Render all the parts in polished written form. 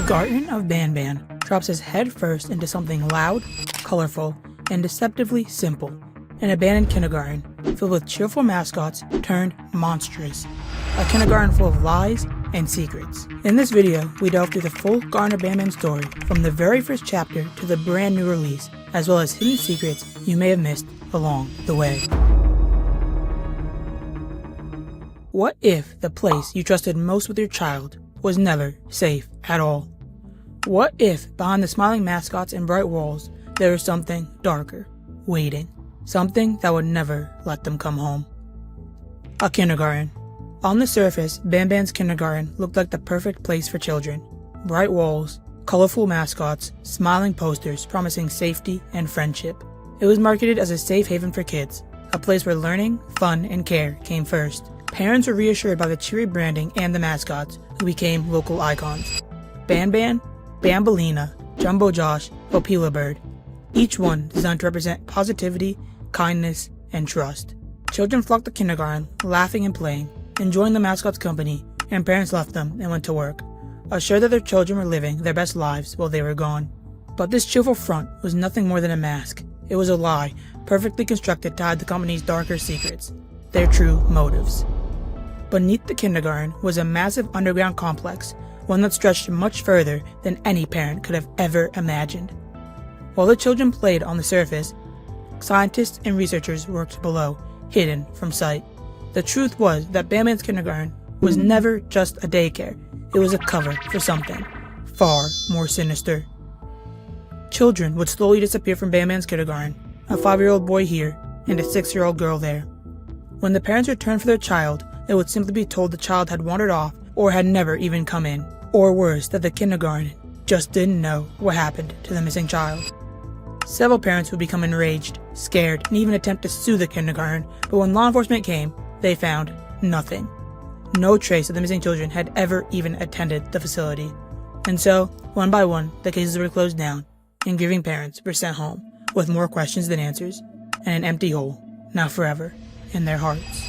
Garten of Banban drops his head first into something loud, colorful, and deceptively simple. An abandoned kindergarten filled with cheerful mascots turned monstrous. A kindergarten full of lies and secrets. In this video, we delve through the full Garten of Banban story from the very first chapter to the brand new release, as well as hidden secrets you may have missed along the way. What if the place you trusted most with your child was never safe at all? What if behind the smiling mascots and bright walls there was something darker, waiting, something that would never let them come home? A kindergarten. On the surface, Bamban's kindergarten looked like the perfect place for children. Bright walls, colorful mascots, smiling posters promising safety and friendship. It was marketed as a safe haven for kids, a place where learning, fun, and care came first. Parents were reassured by the cheery branding and the mascots, who became local icons. Banban, Bambelina, Jumbo Josh, Opila Bird. Each one designed to represent positivity, kindness, and trust. Children flocked to kindergarten, laughing and playing, enjoying the mascot's company, and parents left them and went to work, assured that their children were living their best lives while they were gone. But this cheerful front was nothing more than a mask. It was a lie, perfectly constructed to hide the company's darker secrets, their true motives. Beneath the kindergarten was a massive underground complex, one that stretched much further than any parent could have ever imagined. While the children played on the surface, scientists and researchers worked below, hidden from sight. The truth was that Bamban's kindergarten was never just a daycare. It was a cover for something far more sinister. Children would slowly disappear from Bamban's kindergarten, a 5-year-old boy here and a 6-year-old girl there. When the parents returned for their child, they would simply be told the child had wandered off or had never even come in, or worse, that the kindergarten just didn't know what happened to the missing child. Several parents would become enraged, scared, and even attempt to sue the kindergarten, but when law enforcement came, they found nothing. No trace of the missing children had ever even attended the facility. And so, one by one, the cases were closed down, and grieving parents were sent home with more questions than answers, and an empty hole, now forever, in their hearts.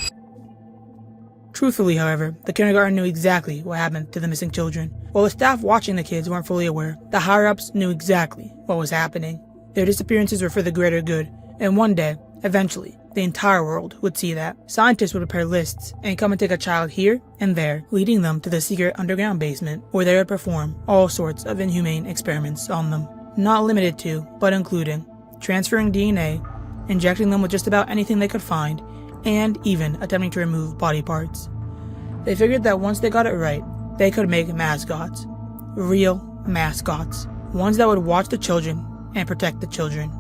Truthfully, however, the kindergarten knew exactly what happened to the missing children. While the staff watching the kids weren't fully aware, the higher-ups knew exactly what was happening. Their disappearances were for the greater good, and one day, eventually, the entire world would see that. Scientists would prepare lists and come and take a child here and there, leading them to the secret underground basement where they would perform all sorts of inhumane experiments on them. Not limited to, but including, transferring DNA, injecting them with just about anything they could find, and even attempting to remove body parts. They figured that once they got it right, they could make mascots. Real mascots. Ones that would watch the children and protect the children.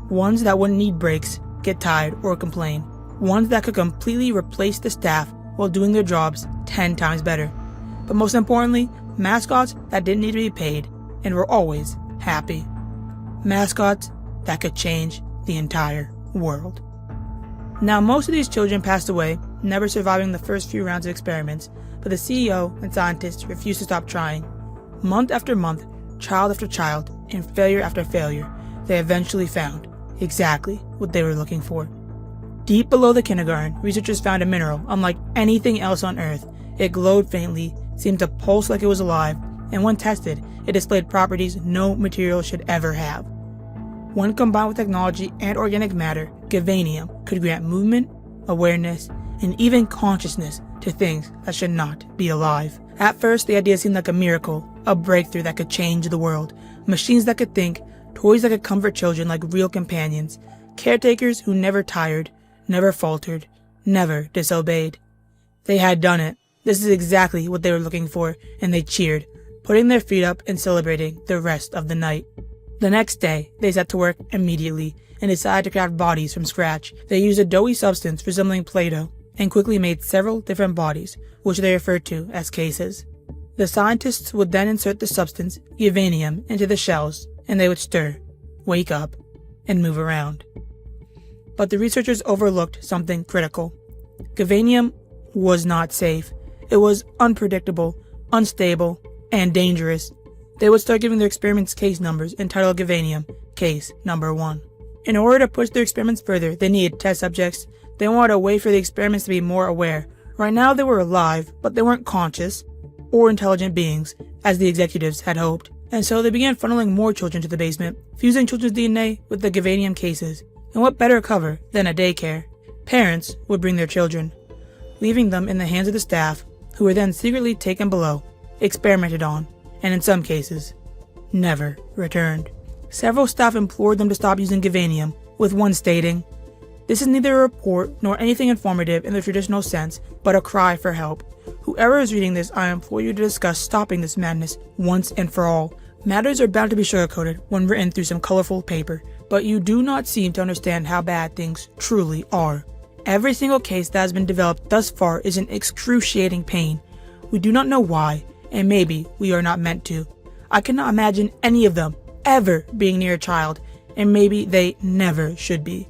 Ones that wouldn't need breaks, get tired, or complain. Ones that could completely replace the staff while doing their jobs 10 times better. But most importantly, mascots that didn't need to be paid and were always happy. Mascots that could change the entire world. Now, most of these children passed away, never surviving the first few rounds of experiments, but the CEO and scientists refused to stop trying. Month after month, child after child, and failure after failure, they eventually found exactly what they were looking for. Deep below the kindergarten, researchers found a mineral unlike anything else on Earth. It glowed faintly, seemed to pulse like it was alive, and when tested, it displayed properties no material should ever have. When combined with technology and organic matter, Gavanium could grant movement, awareness, and even consciousness to things that should not be alive. At first, the idea seemed like a miracle, a breakthrough that could change the world. Machines that could think, toys that could comfort children like real companions, caretakers who never tired, never faltered, never disobeyed. They had done it. This is exactly what they were looking for, and they cheered, putting their feet up and celebrating the rest of the night. The next day, they set to work immediately and decided to craft bodies from scratch. They used a doughy substance resembling Play-Doh and quickly made several different bodies, which they referred to as cases. The scientists would then insert the substance, Gavanium, into the shells, and they would stir, wake up, and move around. But the researchers overlooked something critical. Gavanium was not safe. It was unpredictable, unstable, and dangerous. They would start giving their experiments case numbers entitled Gavanium, case number 1. In order to push their experiments further, they needed test subjects. They wanted a way for the experiments to be more aware. Right now they were alive, but they weren't conscious. or intelligent beings, as the executives had hoped, and so they began funneling more children to the basement, fusing children's DNA with the Gavanium cases. And what better cover than a daycare? Parents would bring their children, leaving them in the hands of the staff, who were then secretly taken below, experimented on, and in some cases, never returned. Several staff implored them to stop using Gavanium, with one stating, "This is neither a report nor anything informative in the traditional sense, but a cry for help. Whoever is reading this, I implore you to discuss stopping this madness once and for all. Matters are bound to be sugarcoated when written through some colorful paper, but you do not seem to understand how bad things truly are. Every single case that has been developed thus far is in excruciating pain. We do not know why, and maybe we are not meant to. I cannot imagine any of them ever being near a child, and maybe they never should be.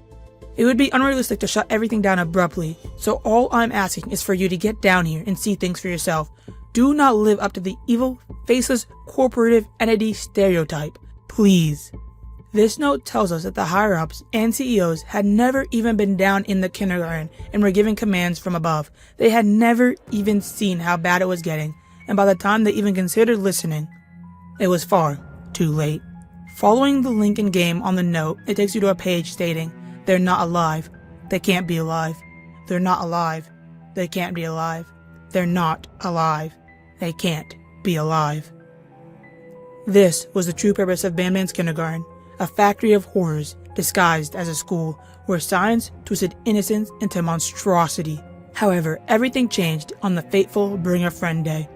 It would be unrealistic to shut everything down abruptly, so all I'm asking is for you to get down here and see things for yourself. Do not live up to the evil, faceless, corporative entity stereotype. Please." This note tells us that the higher-ups and CEOs had never even been down in the kindergarten and were giving commands from above. They had never even seen how bad it was getting, and by the time they even considered listening, it was far too late. Following the link in game on the note, it takes you to a page stating, "They're not alive. They can't be alive. They're not alive. They can't be alive. They're not alive. They can't be alive." This was the true purpose of Banban's Kindergarten, a factory of horrors disguised as a school, where science twisted innocence into monstrosity. However, everything changed on the fateful Bring a Friend Day,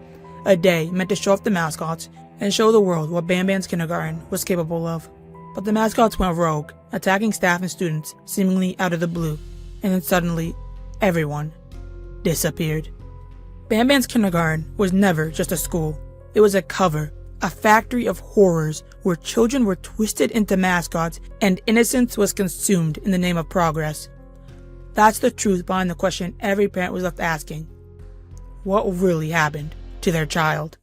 a day meant to show off the mascots and show the world what Banban's Kindergarten was capable of. But the mascots went rogue, attacking staff and students seemingly out of the blue, and then suddenly, everyone disappeared. Banban's Kindergarten was never just a school. It was a cover, a factory of horrors where children were twisted into mascots and innocence was consumed in the name of progress. That's the truth behind the question every parent was left asking. What really happened to their child?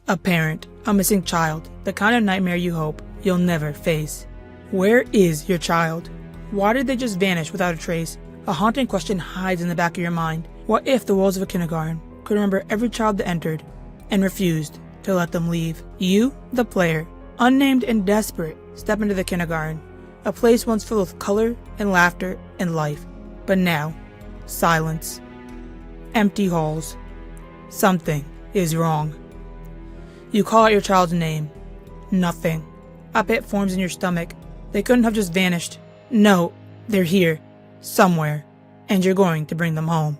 A parent, a missing child, the kind of nightmare you hope you'll never face. Where is your child? Why did they just vanish without a trace? A haunting question hides in the back of your mind. What if the walls of a kindergarten could remember every child that entered and refused to let them leave? You, the player, unnamed and desperate, step into the kindergarten, a place once filled with color and laughter and life. But now, silence. Empty halls. Something is wrong. You call out your child's name. Nothing. A pit forms in your stomach. They couldn't have just vanished. No, they're here. Somewhere. And you're going to bring them home.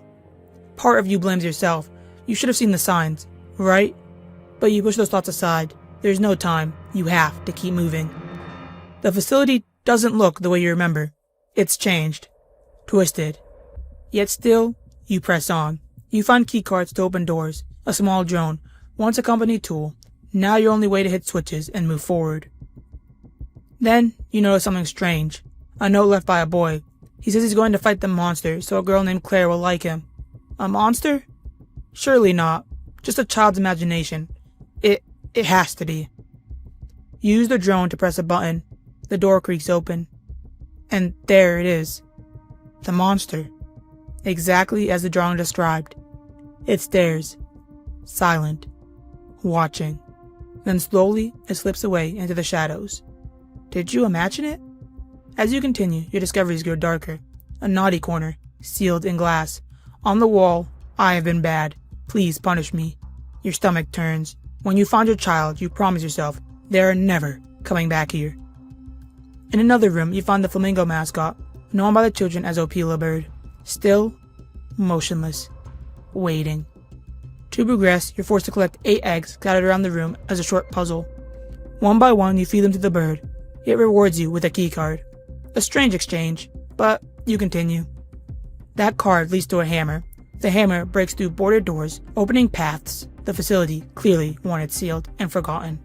Part of you blames yourself. You should have seen the signs, right? But you push those thoughts aside. There's no time. You have to keep moving. The facility doesn't look the way you remember. It's changed. Twisted. Yet still, you press on. You find keycards to open doors. A small drone. Once a company tool. Now your only way to hit switches and move forward. Then, you notice something strange. A note left by a boy. He says he's going to fight the monster so a girl named Claire will like him. A monster? Surely not. Just a child's imagination. It has to be. You use the drone to press a button. The door creaks open. And there it is. The monster. Exactly as the drawing described. It stares. Silent. Watching. Then slowly it slips away into the shadows. Did you imagine it? As you continue, your discoveries grow darker. A naughty corner, sealed in glass. On the wall, "I have been bad. Please punish me." Your stomach turns. When you find your child, you promise yourself, they are never coming back here. In another room, you find the flamingo mascot, known by the children as Opila bird. Still, motionless, waiting. To progress, you're forced to collect 8 eggs scattered around the room as a short puzzle. One by one, you feed them to the bird. It rewards you with a keycard. A strange exchange, but you continue. That card leads to a hammer. The hammer breaks through boarded doors, opening paths the facility clearly wanted sealed and forgotten.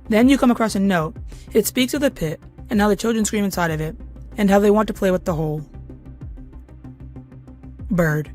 Then you come across a note. It speaks of the pit, and how the children scream inside of it, and how they want to play with the hole. Bird.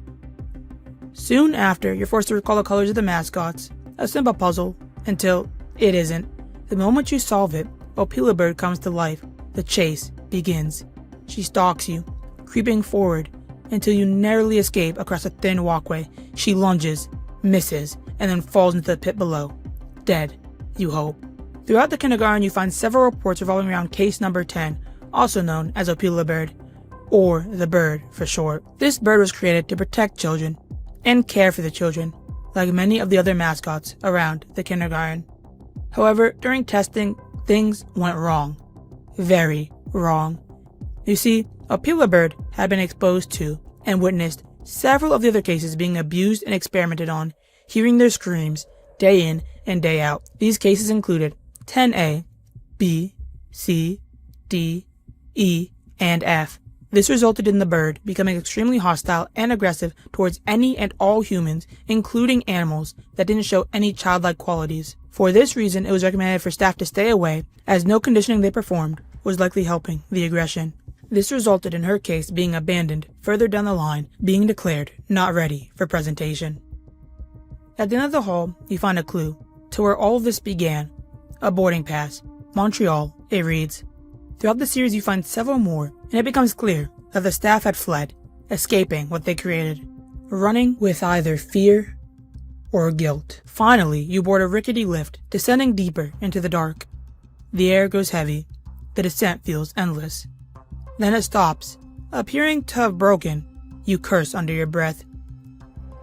Soon after, you're forced to recall the colors of the mascots, a simple puzzle, until it isn't. The moment you solve it, Opila bird comes to life. The chase begins. She stalks you, creeping forward, until you narrowly escape across a thin walkway. She lunges, misses, and then falls into the pit below. Dead, you hope. Throughout the kindergarten, you find several reports revolving around case number 10, also known as Opila bird, or the bird for short. This bird was created to protect children and care for the children, like many of the other mascots around the kindergarten. However, during testing, things went wrong. Very wrong. You see, Opila bird had been exposed to and witnessed several of the other cases being abused and experimented on, hearing their screams day in and day out. These cases included 10A, B, C, D, E, and F. This resulted in the bird becoming extremely hostile and aggressive towards any and all humans, including animals that didn't show any childlike qualities. For this reason, it was recommended for staff to stay away, as no conditioning they performed was likely helping the aggression. This resulted in her case being abandoned further down the line, being declared not ready for presentation. At the end of the hall, you find a clue to where all of this began. A boarding pass. Montreal, it reads. Throughout the series, you find several more, and it becomes clear that the staff had fled, escaping what they created, running with either fear or guilt. Finally, you board a rickety lift, descending deeper into the dark. The air grows heavy. The descent feels endless. Then it stops. Appearing to have broken, you curse under your breath.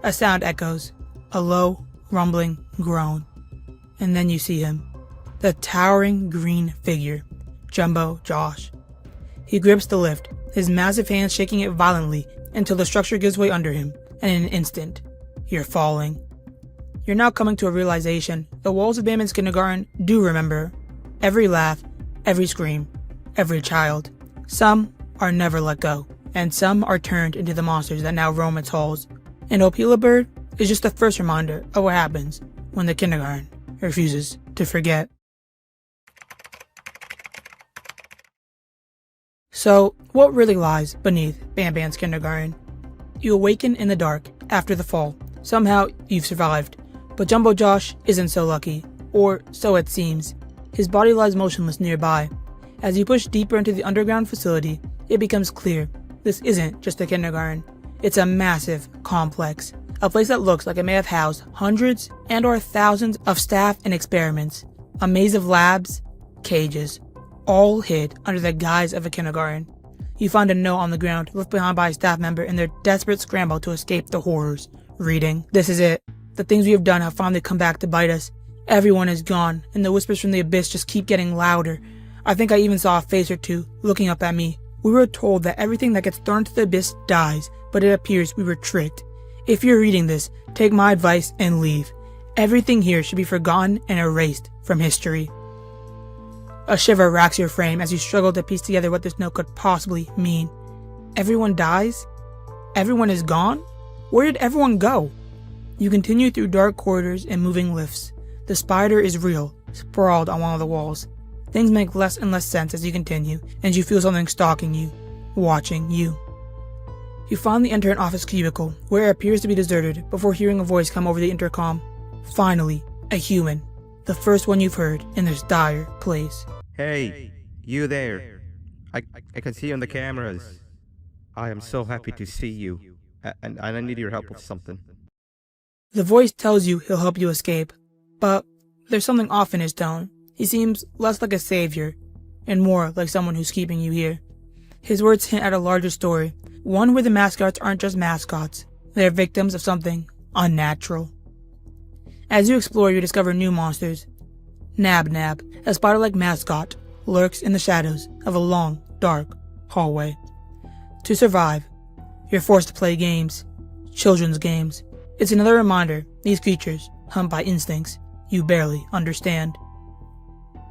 A sound echoes, a low, rumbling groan. And then you see him, the towering green figure, Jumbo Josh. He grips the lift, his massive hands shaking it violently until the structure gives way under him, and in an instant, you're falling. You're now coming to a realization. The walls of Bamban's kindergarten do remember every laugh, every scream, every child. Some are never let go, and some are turned into the monsters that now roam its halls. And Opila bird is just the first reminder of what happens when the kindergarten refuses to forget. So, what really lies beneath Bamban's kindergarten? You awaken in the dark after the fall. Somehow, you've survived. But Jumbo Josh isn't so lucky, or so it seems. His body lies motionless nearby. As you push deeper into the underground facility, it becomes clear this isn't just a kindergarten. It's a massive complex, a place that looks like it may have housed hundreds and or thousands of staff and experiments, a maze of labs, cages, all hid under the guise of a kindergarten. You find a note on the ground left behind by a staff member in their desperate scramble to escape the horrors, reading, "This is it. The things we have done have finally come back to bite us. Everyone is gone, and the whispers from the abyss just keep getting louder. I think I even saw a face or two looking up at me. We were told that everything that gets thrown to the abyss dies, but it appears we were tricked. If you're reading this, take my advice and leave. Everything here should be forgotten and erased from history." A shiver racks your frame as you struggle to piece together what this note could possibly mean. Everyone dies? Everyone is gone? Where did everyone go? You continue through dark corridors and moving lifts. The spider is real, sprawled on one of the walls. Things make less and less sense as you continue, and you feel something stalking you, watching you. You finally enter an office cubicle, where it appears to be deserted, before hearing a voice come over the intercom. Finally, a human. The first one you've heard in this dire place. Hey, you there. I can see you on the cameras. I am so happy to see you, and I need your help with something. The voice tells you he'll help you escape, but there's something off in his tone. He seems less like a savior, and more like someone who's keeping you here. His words hint at a larger story, one where the mascots aren't just mascots, they're victims of something unnatural. As you explore, you discover new monsters. Nabnab, a spider-like mascot, lurks in the shadows of a long, dark hallway. To survive, you're forced to play games, children's games. It's another reminder these creatures hunt by instincts you barely understand.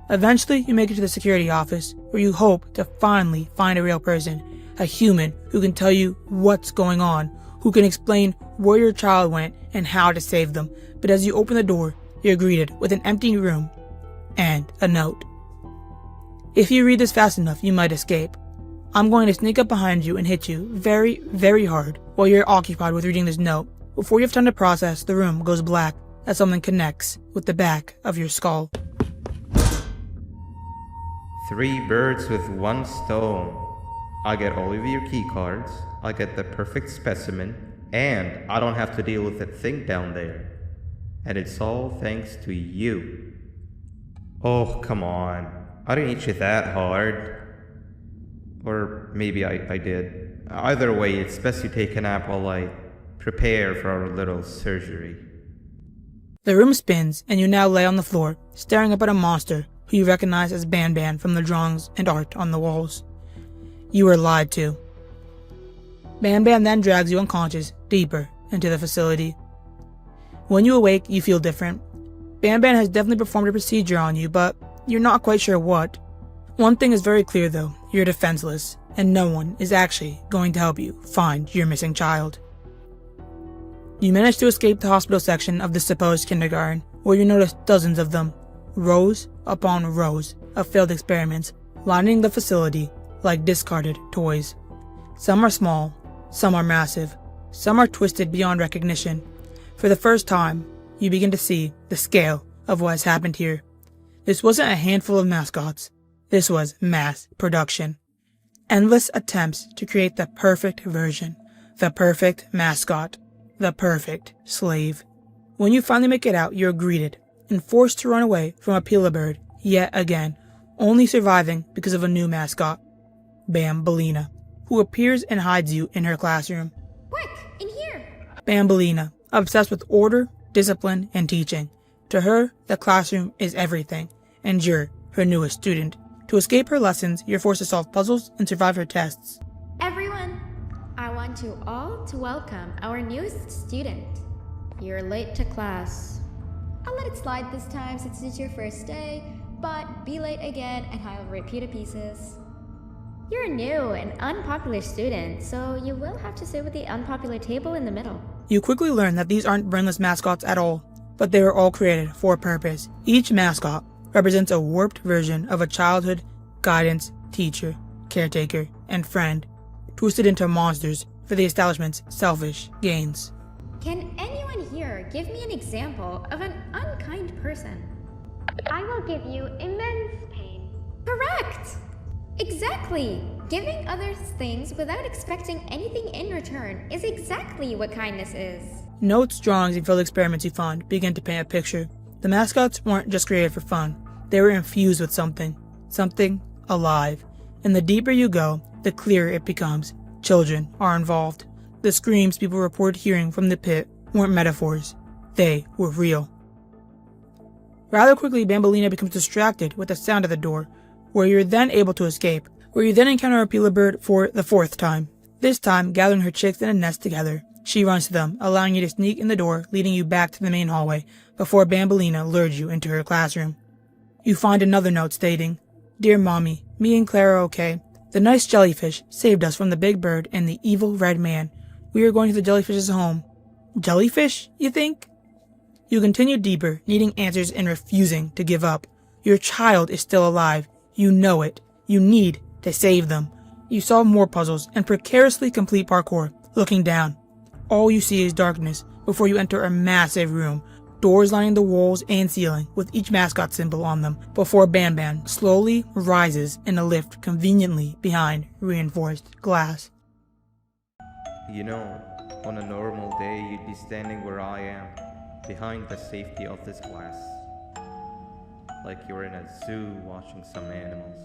Eventually, you make it to the security office, where you hope to finally find a real person, a human who can tell you what's going on, who can explain where your child went and how to save them. But as you open the door, you're greeted with an empty room and a note. If you read this fast enough, you might escape. I'm going to sneak up behind you and hit you very, very hard while you're occupied with reading this note. Before you have time to process, the room goes black as something connects with the back of your skull. 3 birds with 1 stone. I get all of your key cards, I get the perfect specimen, and I don't have to deal with that thing down there. And it's all thanks to you. Oh, come on. I didn't hit you that hard. Or maybe I did. Either way, it's best you take a nap while I prepare for our little surgery. The room spins, and you now lay on the floor, staring up at a monster who you recognize as Banban from the drawings and art on the walls. You were lied to. Bamban then drags you unconscious deeper into the facility. When you awake, you feel different. Bamban has definitely performed a procedure on you, but you're not quite sure what. One thing is very clear though, you're defenseless, and no one is actually going to help you find your missing child. You manage to escape the hospital section of the supposed kindergarten, where you notice dozens of them, rows upon rows of failed experiments, lining the facility like discarded toys. Some are small, some are massive, some are twisted beyond recognition. For the first time, you begin to see the scale of what has happened here. This wasn't a handful of mascots. This was mass production. Endless attempts to create the perfect version, the perfect mascot, the perfect slave. When you finally make it out, you're greeted and forced to run away from Opila bird yet again, only surviving because of a new mascot, Bambelina, who appears and hides you in her classroom. Quick, in here! Bambelina, obsessed with order, discipline, and teaching. To her, the classroom is everything, and you're her newest student. To escape her lessons, you're forced to solve puzzles and survive her tests. Everyone, I want you all to welcome our newest student. You're late to class. I'll let it slide this time since it's your first day, but be late again and I'll rip you to pieces. You're a new and unpopular student, so you will have to sit with the unpopular table in the middle. You quickly learn that these aren't brainless mascots at all, but they were all created for a purpose. Each mascot represents a warped version of a childhood guidance, teacher, caretaker, and friend, twisted into monsters for the establishment's selfish gains. Can anyone here give me an example of an unkind person? I will give you immense pain. Correct! Exactly! Giving others things without expecting anything in return is exactly what kindness is. Notes, drawings, and field experiments you find begin to paint a picture. The mascots weren't just created for fun. They were infused with something alive. And the deeper you go, the clearer it becomes. Children are involved. The screams people reported hearing from the pit weren't metaphors. They were real. Rather quickly, Bambelina becomes distracted with the sound of the door, where you're then able to escape, where you then encounter Opila bird for the fourth time. This time, gathering her chicks in a nest together, she runs to them, allowing you to sneak in the door, leading you back to the main hallway, before Bambelina lures you into her classroom. You find another note stating, "Dear Mommy, me and Claire are okay. The nice jellyfish saved us from the big bird and the evil red man. We are going to the jellyfish's home." Jellyfish, you think? You continue deeper, needing answers and refusing to give up. Your child is still alive. You know it. You need to save them. You solve more puzzles and precariously complete parkour, looking down. All you see is darkness before you enter a massive room, doors lining the walls and ceiling with each mascot symbol on them, before Bamban slowly rises in a lift conveniently behind reinforced glass. You know, on a normal day you'd be standing where I am, behind the safety of this glass. Like you're in a zoo watching some animals.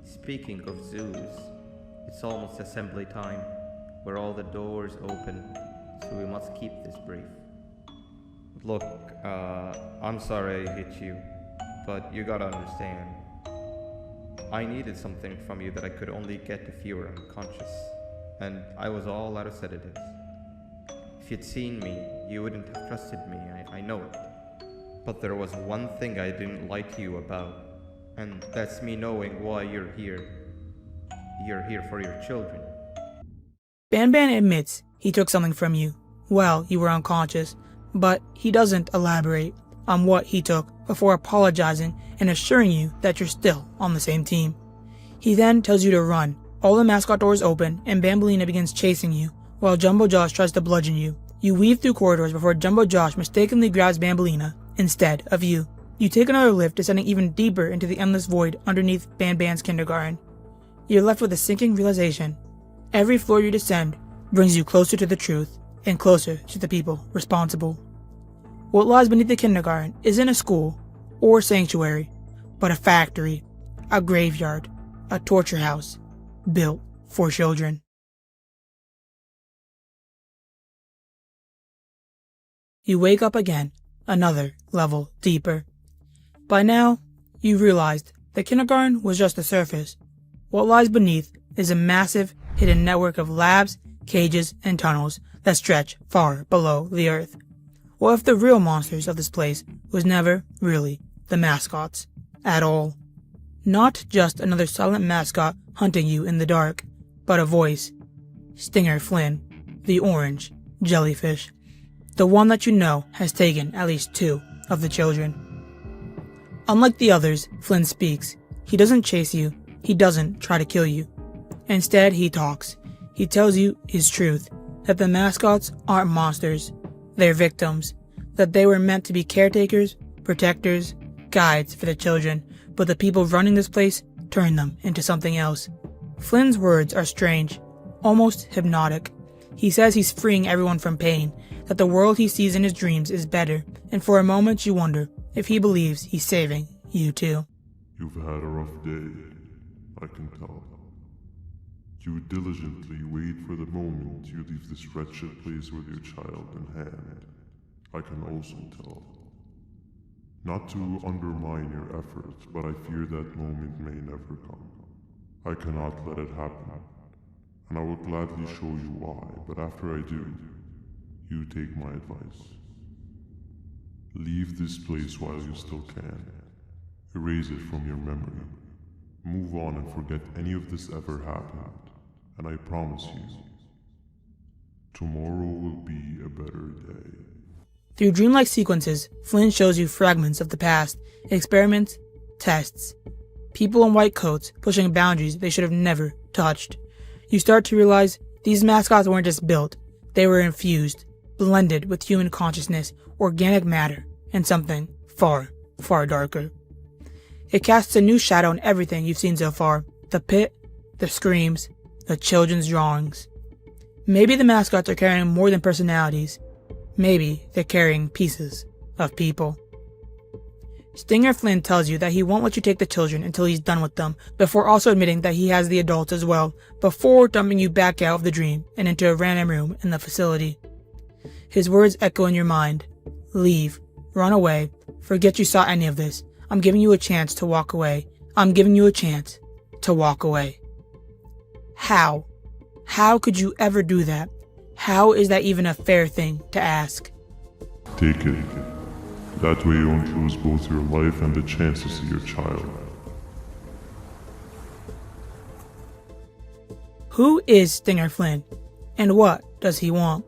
Speaking of zoos, it's almost assembly time, where all the doors open, so we must keep this brief. Look, I'm sorry I hit you, but you gotta understand. I needed something from you that I could only get if you were unconscious, and I was all out of sedatives. If you'd seen me, you wouldn't have trusted me, I know it. But there was one thing I didn't lie to you about, and that's me knowing why you're here. You're here for your children. Banban admits he took something from you while you were unconscious, but he doesn't elaborate on what he took before apologizing and assuring you that you're still on the same team. He then tells you to run. All the mascot doors open and Bambelina begins chasing you while Jumbo Josh tries to bludgeon you. You weave through corridors before Jumbo Josh mistakenly grabs Bambelina instead of you. You take another lift, descending even deeper into the endless void underneath Banban's kindergarten. you're left with a sinking realization. Every floor you descend brings you closer to the truth and closer to the people responsible. What lies beneath the kindergarten isn't a school or sanctuary, but a factory, a graveyard, a torture house built for children. You wake up again, another level deeper. By now, you realized the kindergarten was just the surface. What lies beneath is a massive, hidden network of labs, cages, and tunnels that stretch far below the earth. What if the real monsters of this place was never really the mascots at all? Not just another silent mascot hunting you in the dark, but a voice. Stinger Flynn, the orange jellyfish. The one that you know has taken at least 2 of the children. Unlike the others, Flynn speaks. He doesn't chase you. He doesn't try to kill you. Instead, he talks. He tells you his truth, that the mascots aren't monsters. They're victims. That they were meant to be caretakers, protectors, guides for the children, but the people running this place turned them into something else. Flynn's words are strange, almost hypnotic. He says he's freeing everyone from pain, that the world he sees in his dreams is better, and for a moment you wonder if he believes he's saving you too. You've had a rough day, I can tell. You diligently wait for the moment you leave this wretched place with your child in hand. I can also tell. Not to undermine your efforts, but I fear that moment may never come. I cannot let it happen, and I will gladly show you why, but after I do, you take my advice. Leave this place while you still can. Erase it from your memory. Move on and forget any of this ever happened. And I promise you, tomorrow will be a better day. Through dreamlike sequences, Flynn shows you fragments of the past, experiments, tests, people in white coats pushing boundaries they should have never touched. You start to realize these mascots weren't just built, they were infused, blended with human consciousness, organic matter, and something far, far darker. It casts a new shadow on everything you've seen so far. The pit, the screams, the children's drawings. Maybe the mascots are carrying more than personalities. Maybe they're carrying pieces of people. Stinger Flynn tells you that he won't let you take the children until he's done with them, before also admitting that he has the adults as well, before dumping you back out of the dream and into a random room in the facility. His words echo in your mind. Leave. Run away. Forget you saw any of this. I'm giving you a chance to walk away. I'm giving you a chance to walk away. How? How could you ever do that? How is that even a fair thing to ask? Take it. That way you won't lose both your life and the chance to see your child. Who is Stinger Flynn? And what does he want?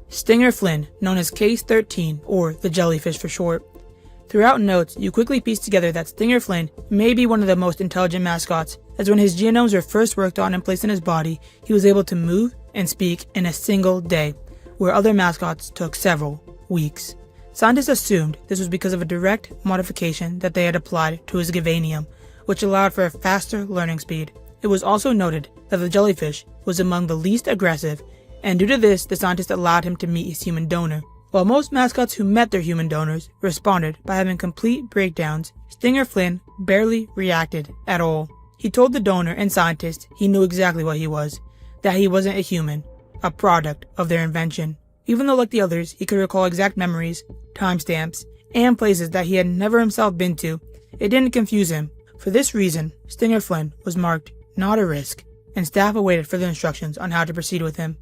Stinger Flynn, known as Case 13, or the Jellyfish for short. Throughout notes, you quickly piece together that Stinger Flynn may be one of the most intelligent mascots, as when his genomes were first worked on and placed in his body, he was able to move and speak in a single day, where other mascots took several weeks. Scientists assumed this was because of a direct modification that they had applied to his Gavanium, which allowed for a faster learning speed. It was also noted that the jellyfish was among the least aggressive, and due to this, the scientists allowed him to meet his human donor. While most mascots who met their human donors responded by having complete breakdowns, Stinger Flynn barely reacted at all. He told the donor and scientist he knew exactly what he was, that he wasn't a human, a product of their invention. Even though like the others, he could recall exact memories, timestamps, and places that he had never himself been to, it didn't confuse him. For this reason, Stinger Flynn was marked not a risk, and staff awaited further instructions on how to proceed with him.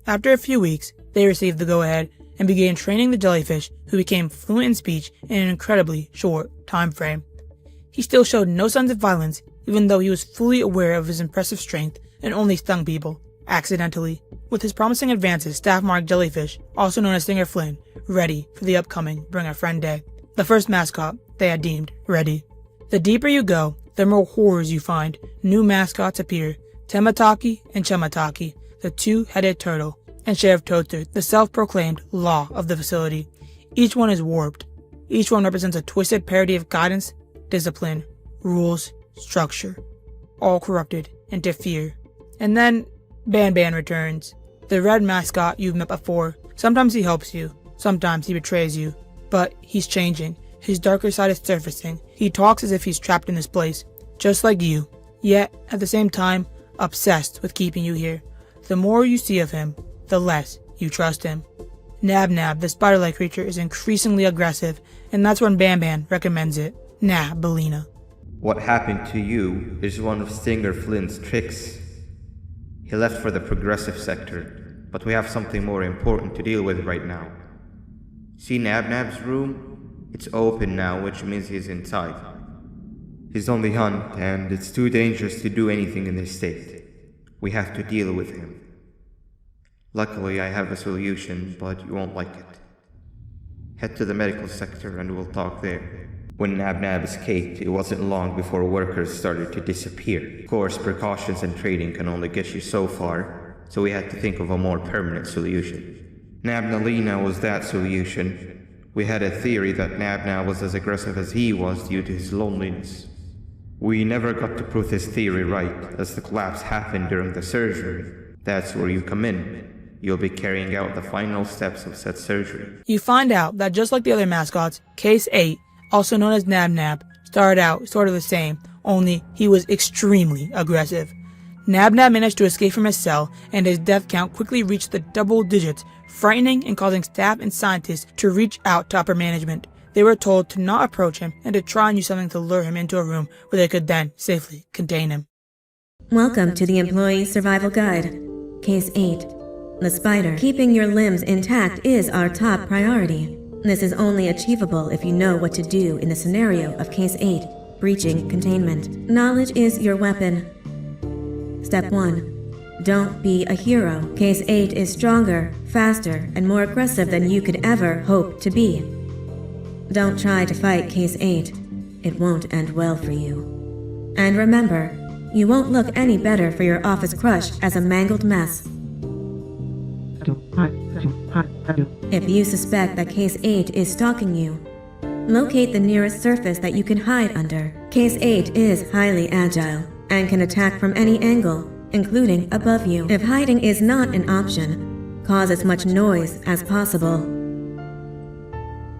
After a few weeks, they received the go-ahead and began training the jellyfish, who became fluent in speech in an incredibly short time frame. He still showed no signs of violence, even though he was fully aware of his impressive strength and only stung people, accidentally. With his promising advances, staff marked Jellyfish, also known as Stinger Flynn, ready for the upcoming Bring a Friend Day, the first mascot they had deemed ready. The deeper you go, the more horrors you find. New mascots appear, Temataki and Chamataki, the two-headed turtle, and Sheriff Toadster, the self-proclaimed law of the facility. Each one is warped. Each one represents a twisted parody of guidance, discipline, rules, structure, all corrupted into fear. And then Banban returns, the red mascot you've met before. Sometimes he helps you, sometimes he betrays you, but he's changing. His darker side is surfacing. He talks as if he's trapped in this place, just like you, yet at the same time obsessed with keeping you here. The more you see of him, the less you trust him. Nabnab, the spider-like creature, is increasingly aggressive, and that's when Bamban recommends it. Bambelina. What happened to you is one of Stinger Flynn's tricks. He left for the progressive sector, but we have something more important to deal with right now. See Nabnab's room? It's open now, which means he's inside. He's on the hunt, and it's too dangerous to do anything in this state. We have to deal with him. Luckily, I have a solution, but you won't like it. Head to the medical sector and we'll talk there. When Nabnab escaped, it wasn't long before workers started to disappear. Of course, precautions and training can only get you so far, so we had to think of a more permanent solution. Bambelina was that solution. We had a theory that Nabnab was as aggressive as he was due to his loneliness. We never got to prove this theory right, as the collapse happened during the surgery. That's where you come in. You'll be carrying out the final steps of said surgery. You find out that just like the other mascots, Case 8, also known as Nabnab, started out sort of the same, only he was extremely aggressive. Nabnab managed to escape from his cell, and his death count quickly reached the double digits, frightening and causing staff and scientists to reach out to upper management. They were told to not approach him and to try and use something to lure him into a room where they could then safely contain him. Welcome to the Employee Survival Guide. Case 8. The spider. Keeping your limbs intact is our top priority. This is only achievable if you know what to do in the scenario of Case 8, breaching containment. Knowledge is your weapon. Step 1. Don't be a hero. Case 8 is stronger, faster, and more aggressive than you could ever hope to be. Don't try to fight Case 8. It won't end well for you. And remember, you won't look any better for your office crush as a mangled mess. If you suspect that Case 8 is stalking you, locate the nearest surface that you can hide under. Case 8 is highly agile and can attack from any angle, including above you. If hiding is not an option, cause as much noise as possible.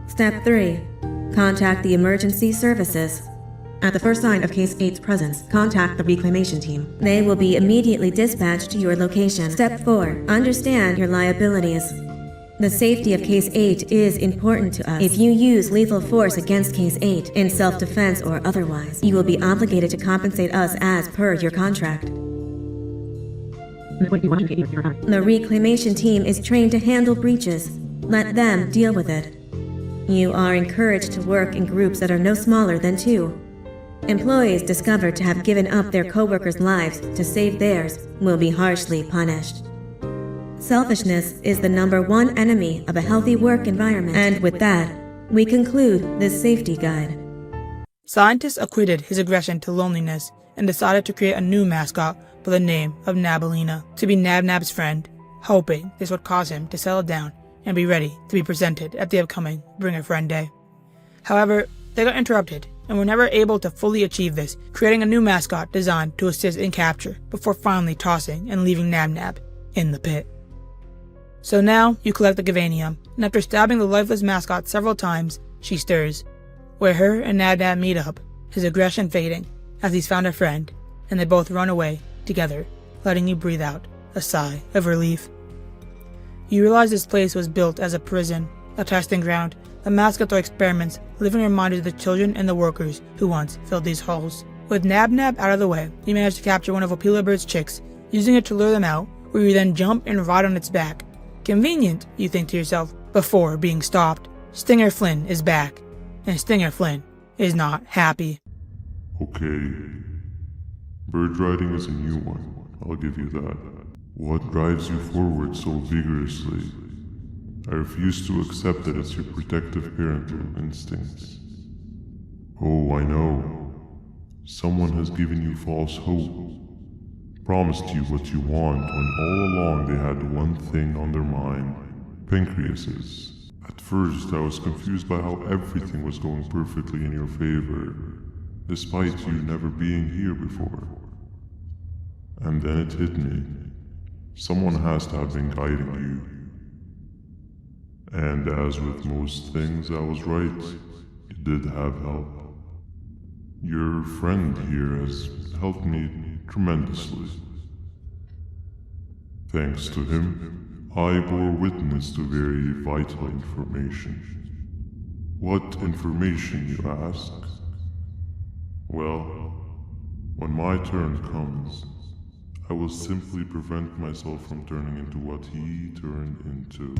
Step 3. Contact the emergency services. At the first sign of Case 8's presence, contact the reclamation team. They will be immediately dispatched to your location. Step 4. Understand your liabilities. The safety of Case 8 is important to us. If you use lethal force against Case 8, in self-defense or otherwise, you will be obligated to compensate us as per your contract. The reclamation team is trained to handle breaches. Let them deal with it. You are encouraged to work in groups that are no smaller than 2. Employees discovered to have given up their co-workers' lives to save theirs will be harshly punished. Selfishness is the #1 enemy of a healthy work environment. And with that, we conclude this safety guide. Scientists acquitted his aggression to loneliness and decided to create a new mascot by the name of Bambelina to be Nabnab's friend, hoping this would cause him to settle down and be ready to be presented at the upcoming Bring a Friend Day. However, they got interrupted and were never able to fully achieve this, creating a new mascot designed to assist in capture before finally tossing and leaving Nabnab in the pit. So now you collect the Gavanium, and after stabbing the lifeless mascot several times, she stirs, where her and Nabnab meet up, his aggression fading as he's found a friend, and they both run away together, letting you breathe out a sigh of relief. You realize this place was built as a prison, a testing ground. The mascots are experiments, living reminders of the children and the workers who once filled these halls. With Nabnab out of the way, you manage to capture one of Opila Bird's chicks, using it to lure them out, where you then jump and ride on its back. Convenient, you think to yourself, before being stopped. Stinger Flynn is back, and Stinger Flynn is not happy. Okay. Bird riding is a new one, I'll give you that. What drives you forward so vigorously? I refuse to accept that it's your protective parental instincts. Oh, I know. Someone has given you false hope. Promised you what you want when all along they had one thing on their mind. Pancreases. At first I was confused by how everything was going perfectly in your favor, despite you never being here before. And then it hit me. Someone has to have been guiding you. And as with most things, I was right. You did have help. Your friend here has helped me tremendously. Thanks to him, I bore witness to very vital information. What information, you ask? Well, when my turn comes, I will simply prevent myself from turning into what he turned into.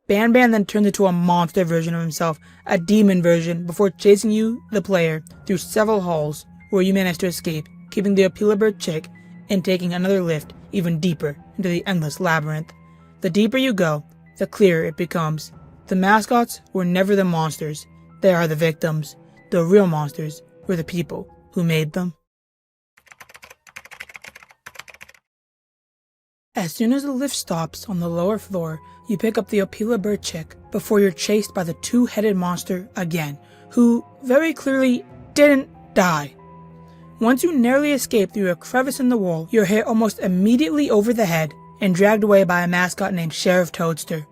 Banban then turns into a monster version of himself, a demon version, before chasing you, the player, through several halls, where you manage to escape, keeping the Opila bird chick, and taking another lift even deeper into the endless labyrinth. The deeper you go, the clearer it becomes. The mascots were never the monsters, they are the victims. The real monsters were the people who made them. As soon as the lift stops on the lower floor, you pick up the Opila bird chick before you're chased by the two-headed monster again, who very clearly didn't die. Once you narrowly escape through a crevice in the wall, you're hit almost immediately over the head and dragged away by a mascot named Sheriff Toadster.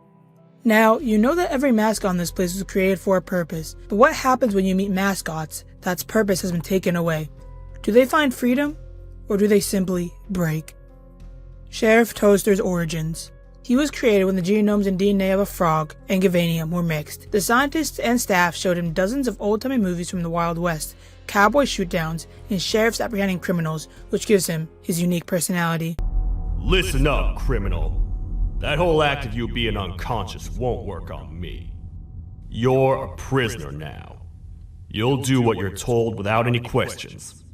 Now, you know that every mascot in this place was created for a purpose, but what happens when you meet mascots that's purpose has been taken away? Do they find freedom, or do they simply break? Sheriff Toadster's origins. He was created when the genomes and DNA of a frog and Gavanium were mixed. The scientists and staff showed him dozens of old-timey movies from the Wild West, cowboy shootdowns, and sheriffs apprehending criminals, which gives him his unique personality. Listen up, criminal. That whole act of you being unconscious won't work on me. You're a prisoner now. You'll do what you're told without any questions.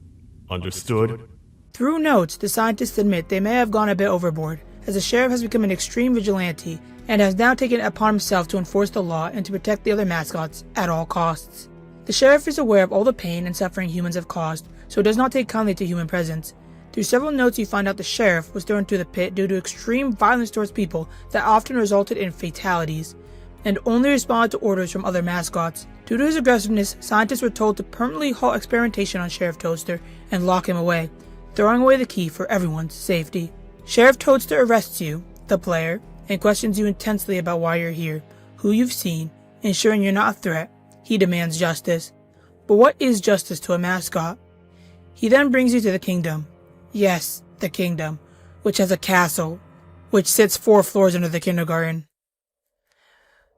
Understood? Through notes, the scientists admit they may have gone a bit overboard, as the sheriff has become an extreme vigilante and has now taken it upon himself to enforce the law and to protect the other mascots at all costs. The sheriff is aware of all the pain and suffering humans have caused, so does not take kindly to human presence. Through several notes you find out the sheriff was thrown into the pit due to extreme violence towards people that often resulted in fatalities, and only responded to orders from other mascots. Due to his aggressiveness, scientists were told to permanently halt experimentation on Sheriff Toadster and lock him away, throwing away the key for everyone's safety. Sheriff Toadster arrests you, the player, and questions you intensely about why you're here, who you've seen, ensuring you're not a threat. He demands justice. But what is justice to a mascot? He then brings you to the kingdom. Yes, the kingdom, which has a castle, which sits 4 floors under the kindergarten.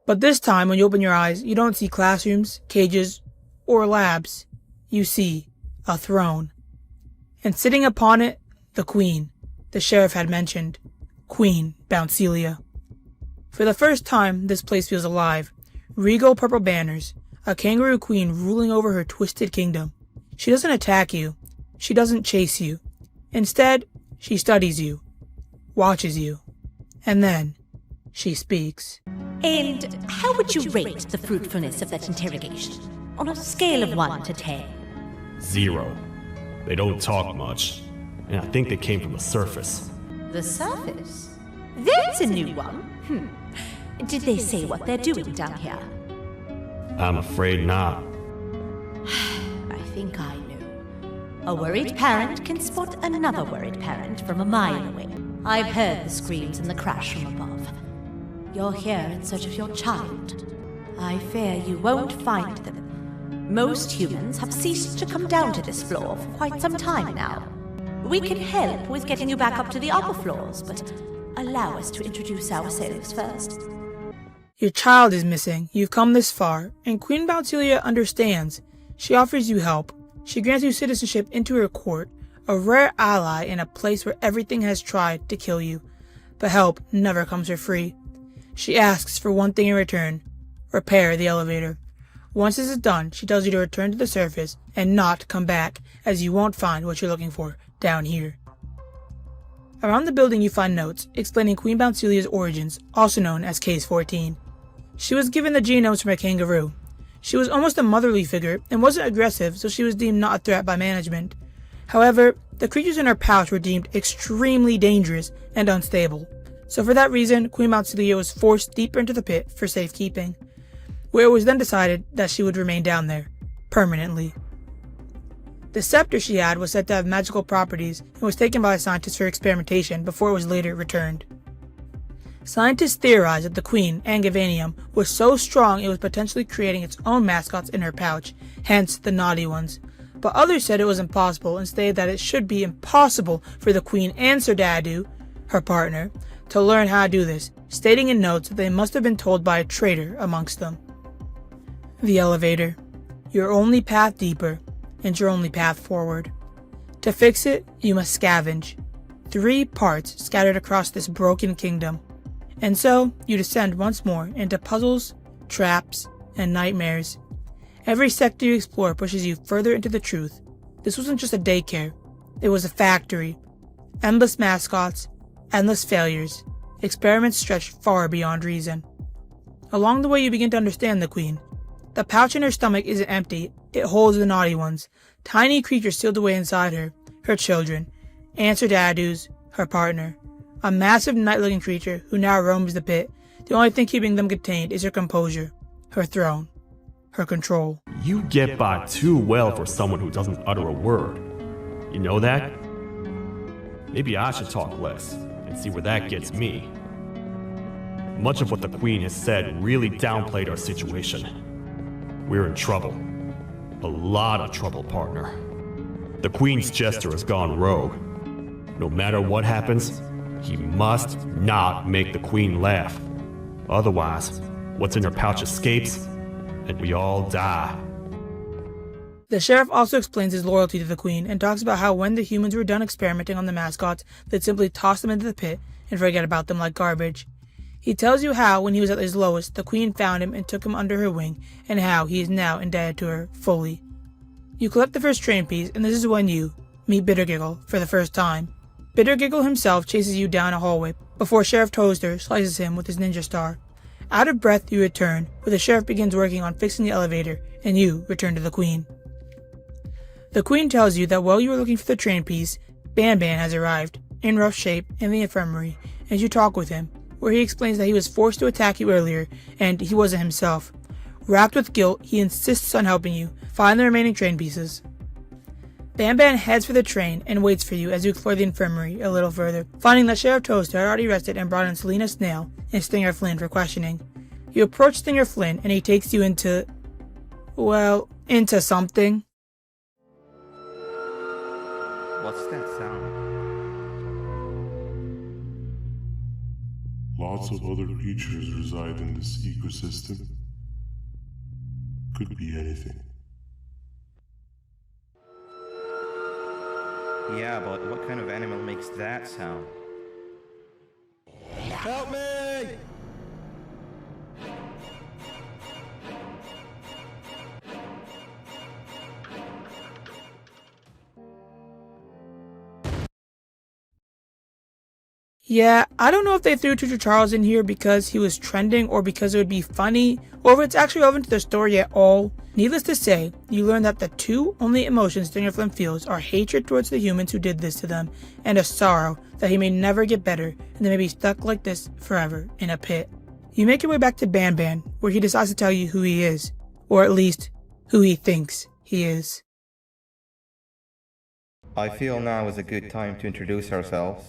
But this time, when you open your eyes, you don't see classrooms, cages, or labs. You see a throne. And sitting upon it, the queen, the sheriff had mentioned, Queen Bouncilia. For the first time, this place feels alive. Regal purple banners, a kangaroo queen ruling over her twisted kingdom. She doesn't attack you. She doesn't chase you. Instead, she studies you, watches you, and then she speaks. And how would you rate the fruitfulness of that interrogation? On a scale of 1 to 10. 0. They don't talk much, and I think they came from the surface. The surface? There's a new one. Did they say what they're doing down here? I'm afraid not. I think I know. A worried parent can spot another worried parent from a mile away. I've heard the screams and the crash from above. You're here in search of your child. I fear you won't find them. Most humans have ceased to come down to this floor for quite some time now. We can help with getting you back up to the upper floors, but allow us to introduce ourselves first. Your child is missing. You've come this far, and Queen Bouncilia understands. She offers you help. She grants you citizenship into her court, a rare ally in a place where everything has tried to kill you. But help never comes for free. She asks for one thing in return: repair the elevator. Once this is done, she tells you to return to the surface and not come back, as you won't find what you're looking for down here. Around the building you find notes explaining Queen Bouncilia's origins, also known as Case 14. She was given the genomes from a kangaroo. She was almost a motherly figure and wasn't aggressive, so she was deemed not a threat by management. However, the creatures in her pouch were deemed extremely dangerous and unstable. So for that reason, Queen Bouncilia was forced deeper into the pit for safekeeping, where it was then decided that she would remain down there, permanently. The Scepter she had was said to have magical properties and was taken by scientists for experimentation before it was later returned. Scientists theorized that the Queen and Gavanium was so strong it was potentially creating its own mascots in her pouch, hence the naughty ones. But others said it was impossible and stated that it should be impossible for the Queen and Sir Dadu, her partner, to learn how to do this, stating in notes that they must have been told by a traitor amongst them. The elevator. Your only path deeper, and your only path forward. To fix it, you must scavenge. 3 parts scattered across this broken kingdom. And so, you descend once more into puzzles, traps, and nightmares. Every sector you explore pushes you further into the truth. This wasn't just a daycare, it was a factory. Endless mascots, endless failures, experiments stretched far beyond reason. Along the way you begin to understand the Queen. The pouch in her stomach isn't empty, it holds the naughty ones, tiny creatures sealed away inside her children, and Sir Dadu's, her partner. A massive night-looking creature who now roams the pit. The only thing keeping them contained is her composure, her throne, her control. You get by too well for someone who doesn't utter a word. You know that? Maybe I should talk less and see where that gets me. Much of what the Queen has said really downplayed our situation. We're in trouble. A lot of trouble, partner. The Queen's jester has gone rogue. No matter what happens, he must not make the Queen laugh. Otherwise, what's in her pouch escapes, and we all die. The sheriff also explains his loyalty to the Queen and talks about how when the humans were done experimenting on the mascots, they'd simply toss them into the pit and forget about them like garbage. He tells you how, when he was at his lowest, the Queen found him and took him under her wing, and how he is now indebted to her fully. You collect the first train piece, and this is when you meet Giggle for the first time. Giggle himself chases you down a hallway before Sheriff Toadster slices him with his ninja star. Out of breath, you return, where the sheriff begins working on fixing the elevator, and you return to the Queen. The Queen tells you that while you were looking for the train piece, Banban has arrived, in rough shape, in the infirmary, and you talk with him, where he explains that he was forced to attack you earlier, and he wasn't himself. Wrapped with guilt, he insists on helping you find the remaining train pieces. Bamban heads for the train and waits for you as you explore the infirmary a little further, finding that Sheriff Toadster had already rested and brought in Selena Snail and Stinger Flynn for questioning. You approach Stinger Flynn and he takes you into something. What's that sound? Lots of other creatures reside in this ecosystem. Could be anything. Yeah, but what kind of animal makes that sound? Help me! Yeah, I don't know if they threw Tutor Charles in here because he was trending or because it would be funny, or if it's actually relevant to the story at all. Needless to say, you learn that the 2 only emotions Stinger Flynn feels are hatred towards the humans who did this to them, and a sorrow that he may never get better and they may be stuck like this forever in a pit. You make your way back to Bamban, where he decides to tell you who he is, or at least, who he thinks he is. I feel now is a good time to introduce ourselves,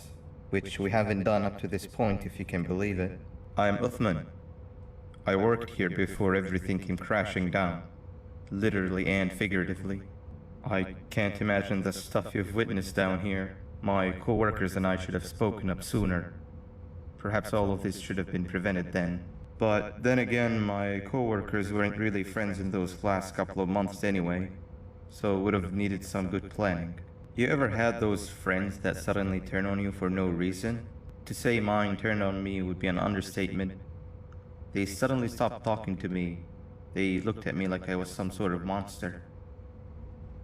which we haven't done up to this point, if you can believe it. I'm Uthman. I worked here before everything came crashing down, literally and figuratively. I can't imagine the stuff you've witnessed down here. My co-workers and I should have spoken up sooner. Perhaps all of this should have been prevented then. But then again, my co-workers weren't really friends in those last couple of months anyway, so would have needed some good planning. You ever had those friends that suddenly turn on you for no reason? To say mine turned on me would be an understatement. They suddenly stopped talking to me. They looked at me like I was some sort of monster.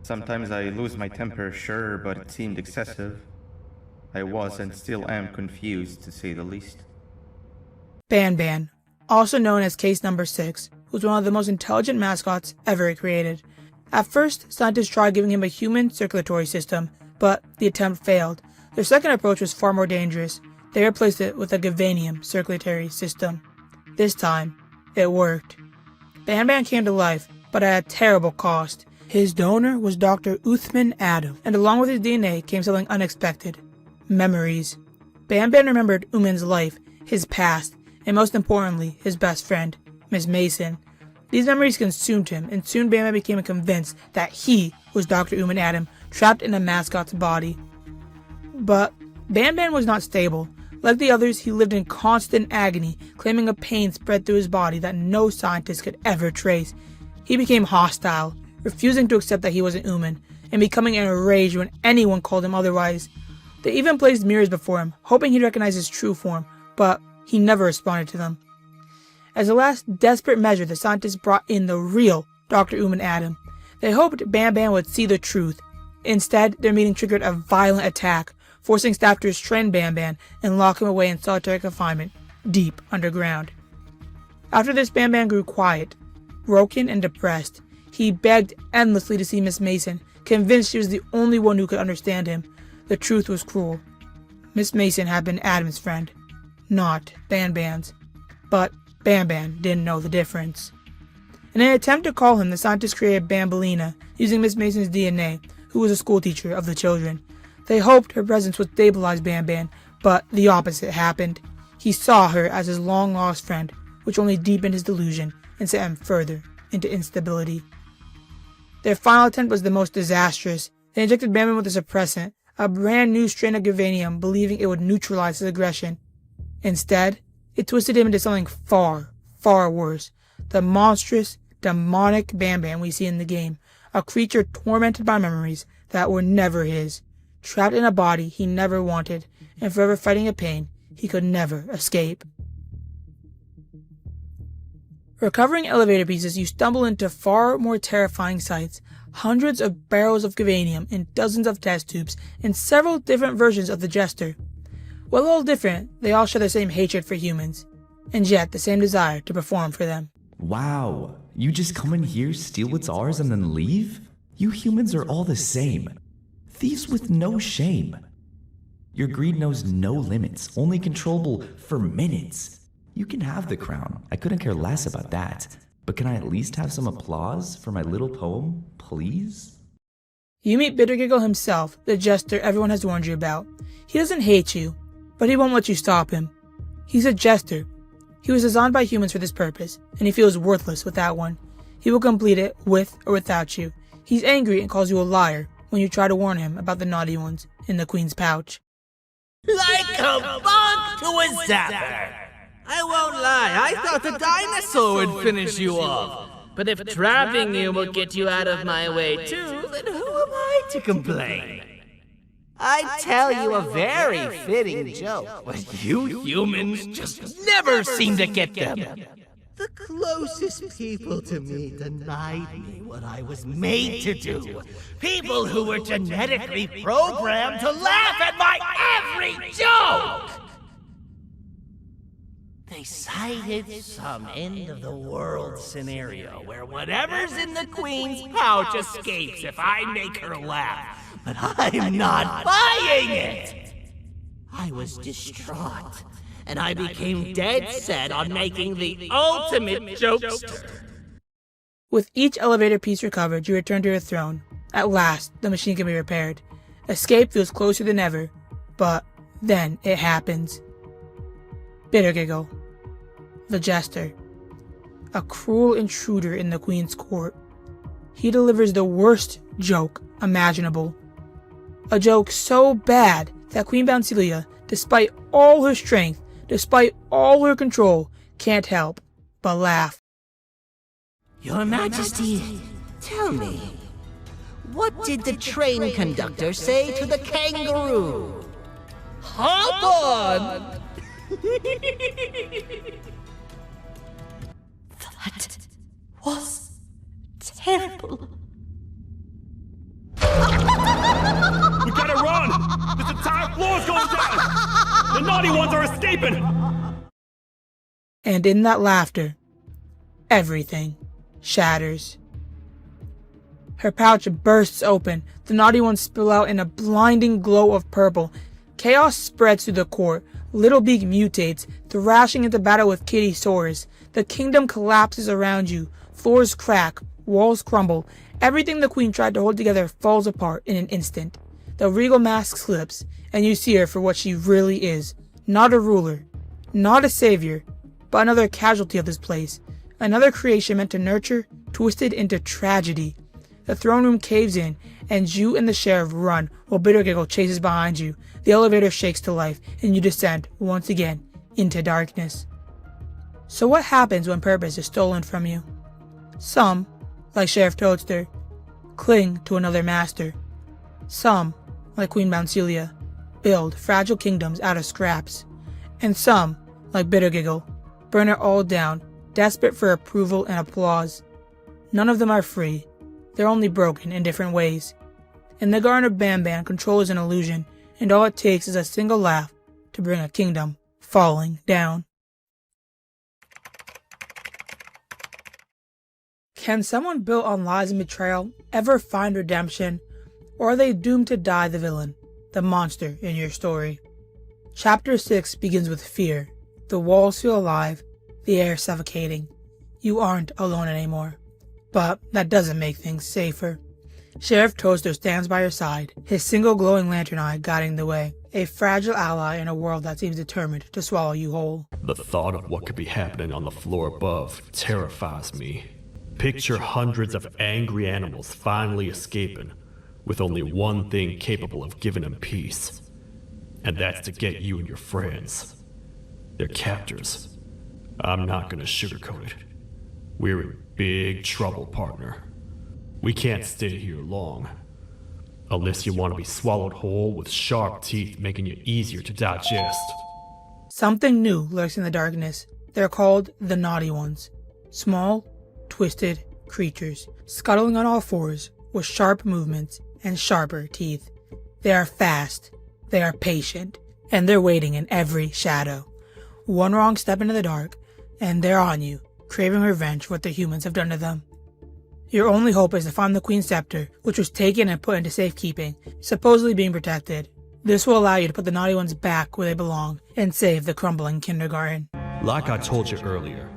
Sometimes I lose my temper, sure, but it seemed excessive. I was and still am confused, to say the least. Banban, also known as Case Number 6, was one of the most intelligent mascots ever created. At first, scientists tried giving him a human circulatory system, but the attempt failed. Their second approach was far more dangerous. They replaced it with a Gavanium circulatory system. This time, it worked. Banban came to life, but at a terrible cost. His donor was Dr. Uthman Adam, and along with his DNA came something unexpected. Memories. Bamban remembered Uman's life, his past, and most importantly, his best friend, Miss Mason. These memories consumed him, and soon Bamban became convinced that he was Dr. Uman Adam, trapped in a mascot's body. But Bamban was not stable. Like the others, he lived in constant agony, claiming a pain spread through his body that no scientist could ever trace. He became hostile, refusing to accept that he was an Uman, and becoming enraged when anyone called him otherwise. They even placed mirrors before him, hoping he'd recognize his true form, but he never responded to them. As a last desperate measure, the scientists brought in the real Dr. Uman Adam. They hoped Bamban would see the truth. Instead, their meeting triggered a violent attack, forcing staff to restrain Bamban and lock him away in solitary confinement, deep underground. After this, Bamban grew quiet, broken and depressed. He begged endlessly to see Miss Mason, convinced she was the only one who could understand him. The truth was cruel. Miss Mason had been Adam's friend, not Bamban's. But Bamban didn't know the difference. In an attempt to call him, the scientists created Bambelina, using Miss Mason's DNA, who was a schoolteacher of the children. They hoped her presence would stabilize Bamban, but the opposite happened. He saw her as his long-lost friend, which only deepened his delusion and sent him further into instability. Their final attempt was the most disastrous. They injected Bamban with a suppressant, a brand new strain of Gavanium, believing it would neutralize his aggression. Instead, it twisted him into something far, far worse. The monstrous, demonic Bamban we see in the game, a creature tormented by memories that were never his, trapped in a body he never wanted, and forever fighting a pain he could never escape. Recovering elevator pieces, you stumble into far more terrifying sights. Hundreds of barrels of Gavanium and dozens of test tubes, and several different versions of the Jester. While all different, they all share the same hatred for humans, and yet the same desire to perform for them. Wow, you just come in here, steal what's ours, and then leave? You humans are all the same. Thieves with no shame. Your greed knows no limits, only controllable for minutes. You can have the crown, I couldn't care less about that. But can I at least have some applause for my little poem, please? You meet Giggle himself, the jester everyone has warned you about. He doesn't hate you, but he won't let you stop him. He's a jester. He was designed by humans for this purpose, and he feels worthless without one. He will complete it with or without you. He's angry and calls you a liar when you try to warn him about the naughty ones in the queen's pouch. Like a bug to a zapper! I won't lie, I thought the dinosaur would finish you off. But if trapping you will get you out of my way too, then who am I to complain? I'd tell you a very fitting joke, but you humans just never seem to get them. The closest people to me denied me what I was made to do. People who were genetically programmed to laugh at my every joke! They cited some end-of-the-world scenario where whatever's in the queen's pouch escapes if I make her laugh. But I'm not buying it! I was distraught, and I became dead set on making the ultimate jokester. With each elevator piece recovered, you return to your throne. At last, the machine can be repaired. Escape feels closer than ever, but then it happens. Giggle, the jester, a cruel intruder in the queen's court. He delivers the worst joke imaginable. A joke so bad that Queen Bouncilia, despite all her strength, despite all her control, can't help but laugh. Your Majesty, tell me, what did the train conductor say to the kangaroo? Hop on! That was terrible. We gotta run! This entire floor's going down! The naughty ones are escaping! And in that laughter, everything shatters. Her pouch bursts open. The naughty ones spill out in a blinding glow of purple. Chaos spreads through the court. Little Beak mutates, thrashing into battle with Kitty Soars. The kingdom collapses around you. Floors crack. Walls crumble. Everything the queen tried to hold together falls apart in an instant. The regal mask slips, and you see her for what she really is. Not a ruler, not a savior, but another casualty of this place. Another creation meant to nurture, twisted into tragedy. The throne room caves in, and you and the sheriff run while Bitter Giggle chases behind you. The elevator shakes to life, and you descend, once again, into darkness. So what happens when purpose is stolen from you? Some, like Sheriff Toadster, cling to another master. Some, like Queen Bouncilia, build fragile kingdoms out of scraps. And some, like Bitter Giggle, burn it all down, desperate for approval and applause. None of them are free. They're only broken in different ways. In the Garten of Banban, control is an illusion, and all it takes is a single laugh to bring a kingdom falling down. Can someone built on lies and betrayal ever find redemption, or are they doomed to die the villain, the monster in your story? Chapter 6 begins with fear. The walls feel alive, the air suffocating. You aren't alone anymore. But that doesn't make things safer. Sheriff Toadster stands by your side, his single glowing lantern eye guiding the way, a fragile ally in a world that seems determined to swallow you whole. The thought of what could be happening on the floor above terrifies me. Picture hundreds of angry animals finally escaping, with only one thing capable of giving them peace. And that's to get you and your friends. They're captors. I'm not gonna sugarcoat it. We're in big trouble, partner. We can't stay here long. Unless you want to be swallowed whole with sharp teeth making you easier to digest. Something new lurks in the darkness. They're called the Naughty Ones. Small, twisted creatures, scuttling on all fours, with sharp movements and sharper teeth. They are fast, they are patient, and they're waiting in every shadow. One wrong step into the dark, and they're on you, craving revenge for what the humans have done to them. Your only hope is to find the Queen's Scepter, which was taken and put into safekeeping, supposedly being protected. This will allow you to put the Naughty Ones back where they belong, and save the crumbling kindergarten. Like I told you earlier,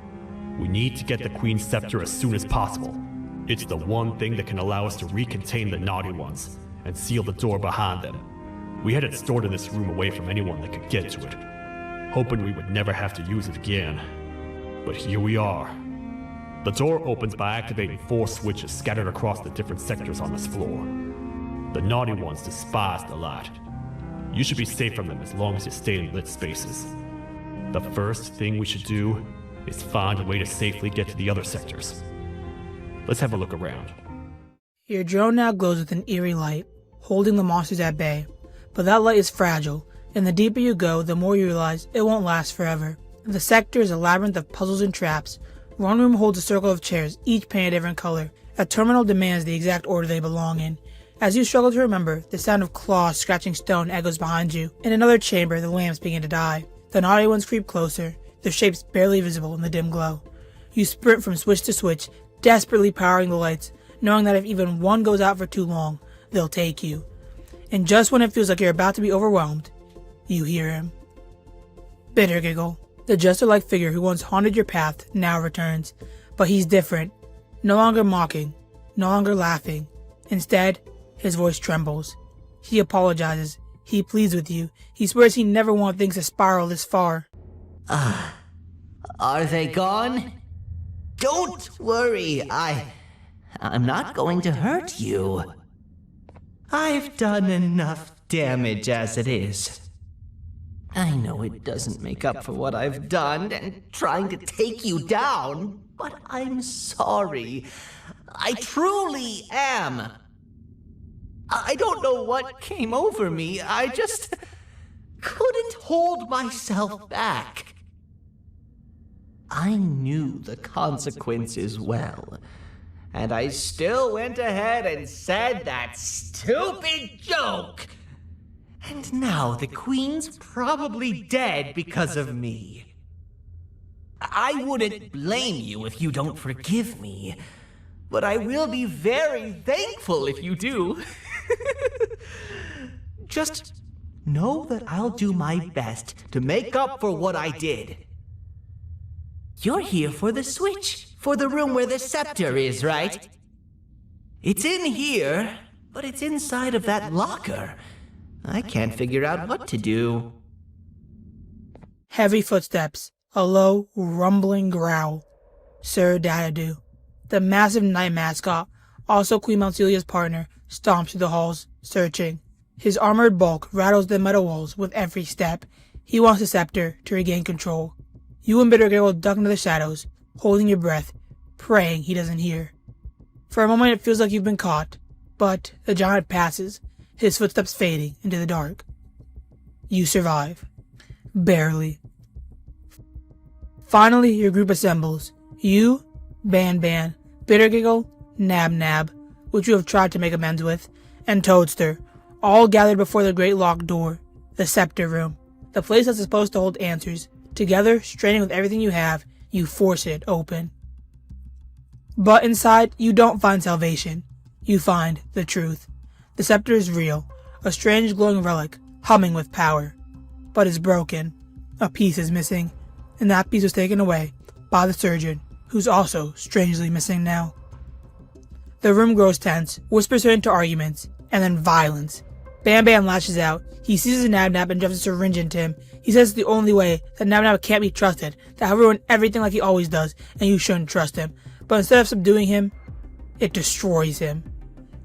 we need to get the Queen's Scepter as soon as possible. It's the one thing that can allow us to recontain the Naughty Ones, and seal the door behind them. We had it stored in this room away from anyone that could get to it, hoping we would never have to use it again. But here we are. The door opens by activating 4 switches scattered across the different sectors on this floor. The Naughty Ones despise the light. You should be safe from them as long as you stay in lit spaces. The first thing we should do is find a way to safely get to the other sectors. Let's have a look around. Your drone now glows with an eerie light, holding the monsters at bay. But that light is fragile, and the deeper you go, the more you realize it won't last forever. The sector is a labyrinth of puzzles and traps. One room holds a circle of chairs, each painted a different color. A terminal demands the exact order they belong in. As you struggle to remember, the sound of claws scratching stone echoes behind you. In another chamber, the lamps begin to die. The Naughty Ones creep closer, their shapes barely visible in the dim glow. You sprint from switch to switch, desperately powering the lights, knowing that if even one goes out for too long, they'll take you. And just when it feels like you're about to be overwhelmed, you hear him. Bitter Giggle. The jester-like figure who once haunted your path now returns, but he's different. No longer mocking, no longer laughing. Instead, his voice trembles. He apologizes. He pleads with you. He swears he never wanted things to spiral this far. Are they gone? Don't worry, I'm not going to hurt you. I've done enough damage as it is. I know it doesn't make up for what I've done and trying to take you down, but I'm sorry. I truly am. I don't know what came over me. I just couldn't hold myself back. I knew the consequences well, and I still went ahead and said that stupid joke. And now the Queen's probably dead because of me. I wouldn't blame you if you don't forgive me, but I will be very thankful if you do. Just know that I'll do my best to make up for what I did. You're here for the switch, For the room where the scepter is, right? It's in here, but it's inside of that locker. I can't figure out what to do. Heavy footsteps, a low, rumbling growl. Sir Dadadoo, the massive night mascot, also Queen Bouncilia's partner, stomps through the halls, searching. His armored bulk rattles the metal walls with every step. He wants the scepter to regain control. You and Giggle duck into the shadows, holding your breath, praying he doesn't hear. For a moment it feels like you've been caught, but the giant passes, his footsteps fading into the dark. You survive. Barely. Finally, your group assembles. You, Banban, Giggle, Nabnab, which you have tried to make amends with, and Toadster, all gathered before the great locked door, the Scepter room, the place that's supposed to hold answers. Together, straining with everything you have, you force it open. But inside, you don't find salvation. You find the truth. The scepter is real, a strange glowing relic, humming with power. But it's broken. A piece is missing, and that piece was taken away by the surgeon, who's also strangely missing now. The room grows tense, whispers turn into arguments, and then violence. Bamban lashes out. He seizes Nabnab and jumps a syringe into him. He says it's the only way, that Nabnab can't be trusted, that he'll ruin everything like he always does, and you shouldn't trust him. But instead of subduing him, it destroys him.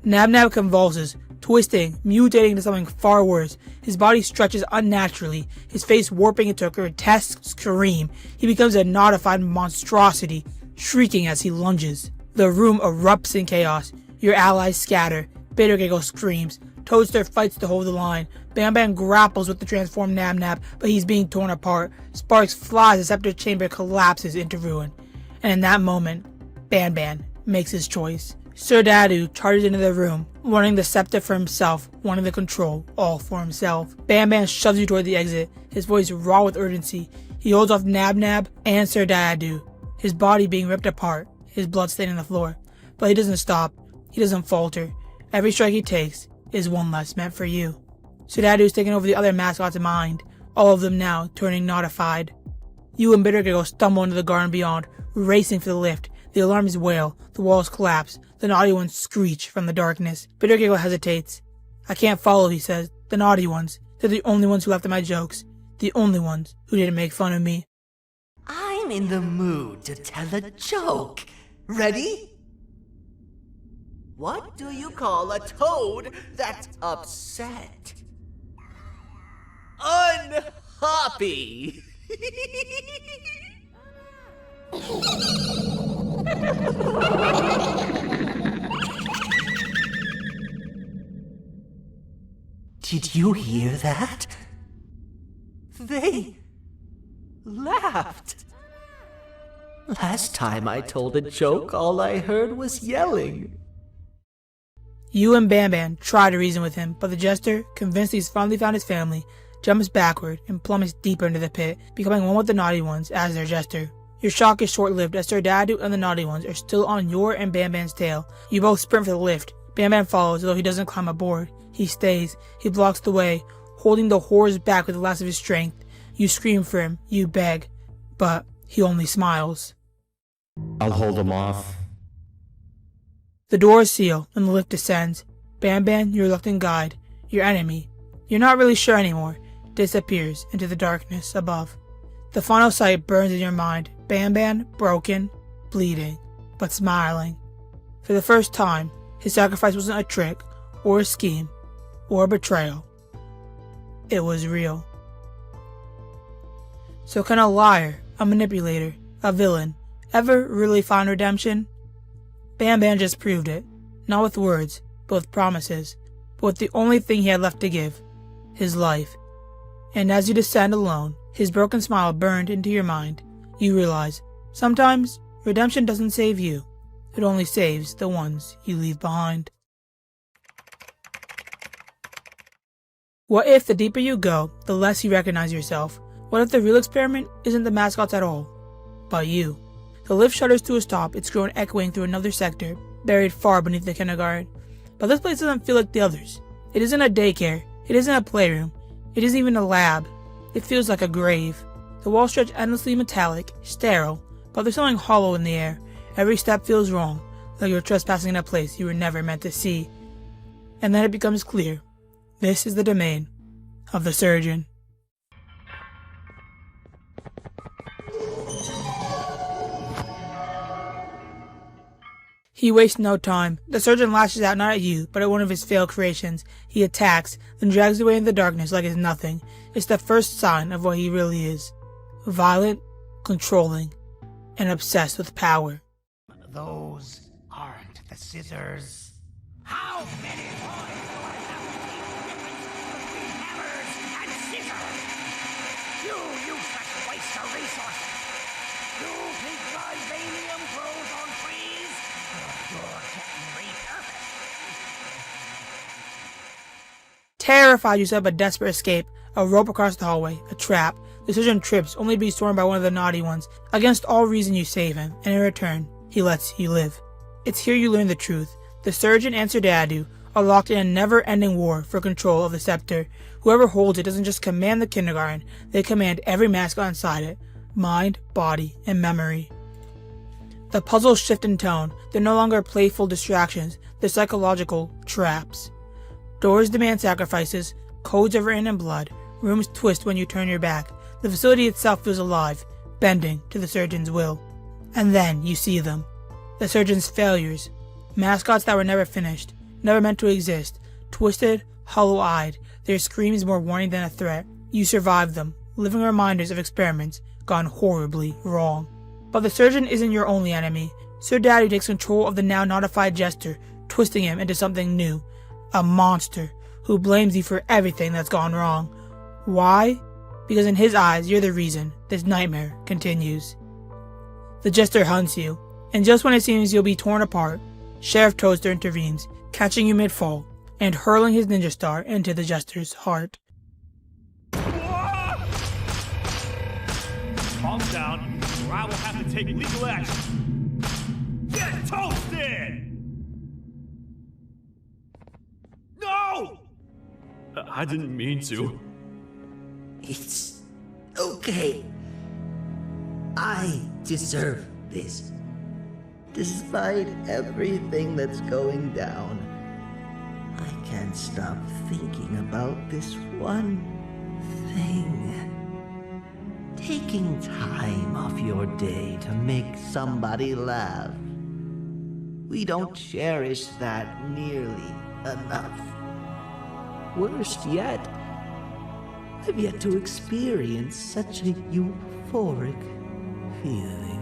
Nabnab convulses, twisting, mutating into something far worse. His body stretches unnaturally, his face warping into a grotesque scream. He becomes a nodified monstrosity, shrieking as he lunges. The room erupts in chaos. Your allies scatter. Giggle screams. Toadster fights to hold the line. Bamban grapples with the transformed Nabnab, but he's being torn apart. Sparks fly as the scepter chamber collapses into ruin. And in that moment, Banban makes his choice. Sir Dadadoo charges into the room, wanting the scepter for himself, wanting the control all for himself. Banban shoves you toward the exit, his voice raw with urgency. He holds off Nabnab and Sir Dadadoo, his body being ripped apart, his blood staining the floor. But he doesn't stop. He doesn't falter. Every strike he takes is one less meant for you. Sir Dadadoo's taking over the other mascot's mind, all of them now turning notified. You and Giggle stumble into the garden beyond, racing for the lift. The alarms wail, the walls collapse, the naughty ones screech from the darkness. Giggle hesitates. I can't follow, he says. The naughty ones. They're the only ones who laughed at my jokes. The only ones who didn't make fun of me. I'm in the mood to tell a joke. Ready? What do you call a toad that's upset? Unhappy! Did you hear that? They laughed. Last time I told a joke, all I heard was yelling. You and Bamban try to reason with him, but the jester, convinced he's finally found his family, jumps backward and plummets deeper into the pit, becoming one with the naughty ones as their jester. Your shock is short-lived as Sir Dadadoo and the naughty ones are still on your and Bamban's tail. You both sprint for the lift. Bamban follows, although he doesn't climb aboard. He stays. He blocks the way, holding the horrors back with the last of his strength. You scream for him. You beg. But he only smiles. I'll hold him off. The doors seal and the lift descends. Bamban, your reluctant guide, your enemy, you're not really sure anymore, disappears into the darkness above. The final sight burns in your mind. Bamban, broken, bleeding, but smiling. For the first time, his sacrifice wasn't a trick, or a scheme, or a betrayal. It was real. So can a liar, a manipulator, a villain, ever really find redemption? Bamban just proved it, not with words, but with promises, but with the only thing he had left to give, his life. And as you descend alone, his broken smile burned into your mind, you realize, sometimes redemption doesn't save you, it only saves the ones you leave behind. What if the deeper you go, the less you recognize yourself? What if the real experiment isn't the mascots at all, but you? The lift shudders to a stop, its groan echoing through another sector, buried far beneath the kindergarten. But this place doesn't feel like the others. It isn't a daycare, it isn't a playroom, it isn't even a lab. It feels like a grave. The walls stretch endlessly metallic, sterile, but there's something hollow in the air, Every step feels wrong, like you're trespassing in a place you were never meant to see. And then it becomes clear. This is the domain of the surgeon. He wastes no time. The surgeon lashes out not at you, but at one of his failed creations. He attacks, then drags away in the darkness like it's nothing. It's the first sign of what he really is. Violent, controlling, and obsessed with power. Those aren't the scissors. How many times do I have to teach the difference between hammers and scissors? You useless waste of resources. You think Gavanium grows on trees? You're getting repurposed. Terrified, you set up a desperate escape, a rope across the hallway, a trap. The surgeon trips, only to be stormed by one of the naughty ones. Against all reason you save him, and in return, he lets you live. It's here you learn the truth. The surgeon and Sir Dadu are locked in a never-ending war for control of the Scepter. Whoever holds it doesn't just command the kindergarten, they command every mascot inside it. Mind, body, and memory. The puzzles shift in tone. They're no longer playful distractions, they're psychological traps. Doors demand sacrifices, codes are written in blood, rooms twist when you turn your back. The facility itself feels alive, bending to the surgeon's will. And then you see them. The surgeon's failures. Mascots that were never finished, never meant to exist. Twisted, hollow-eyed, their screams more warning than a threat. You survive them, living reminders of experiments gone horribly wrong. But the surgeon isn't your only enemy. Sir Dadu takes control of the now notified jester, twisting him into something new. A monster who blames you for everything that's gone wrong. Why? Because in his eyes, you're the reason this nightmare continues. The jester hunts you, and just when it seems you'll be torn apart, Sheriff Toadster intervenes, catching you mid-fall, and hurling his ninja star into the jester's heart. Calm down, or I will have to take legal action. Get toasted! No! I didn't mean to. It's okay. I deserve this. Despite everything that's going down, I can't stop thinking about this one thing. Taking time off your day to make somebody laugh. We don't cherish that nearly enough. Worst yet, I've yet to experience such a euphoric feeling.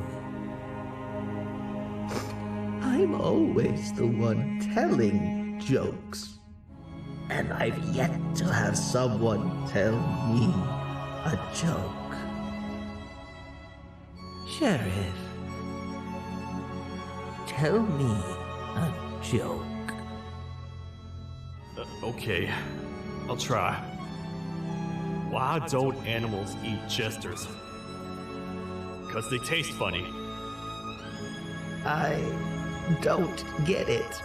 I'm always the one telling jokes, and I've yet to have someone tell me a joke. Sheriff, tell me a joke. Okay, I'll try. Why don't animals eat jesters? 'Cause they taste funny. I don't get it.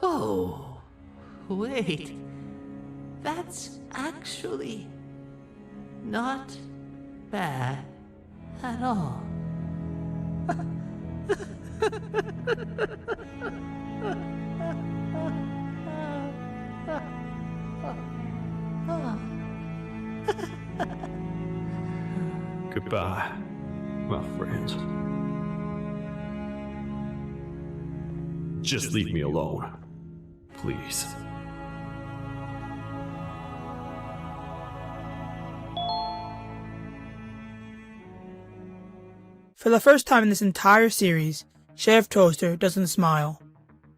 Oh, wait. That's actually not bad at all. Goodbye, my friends. Just leave me alone, please. For the first time in this entire series, Sheriff Toadster doesn't smile.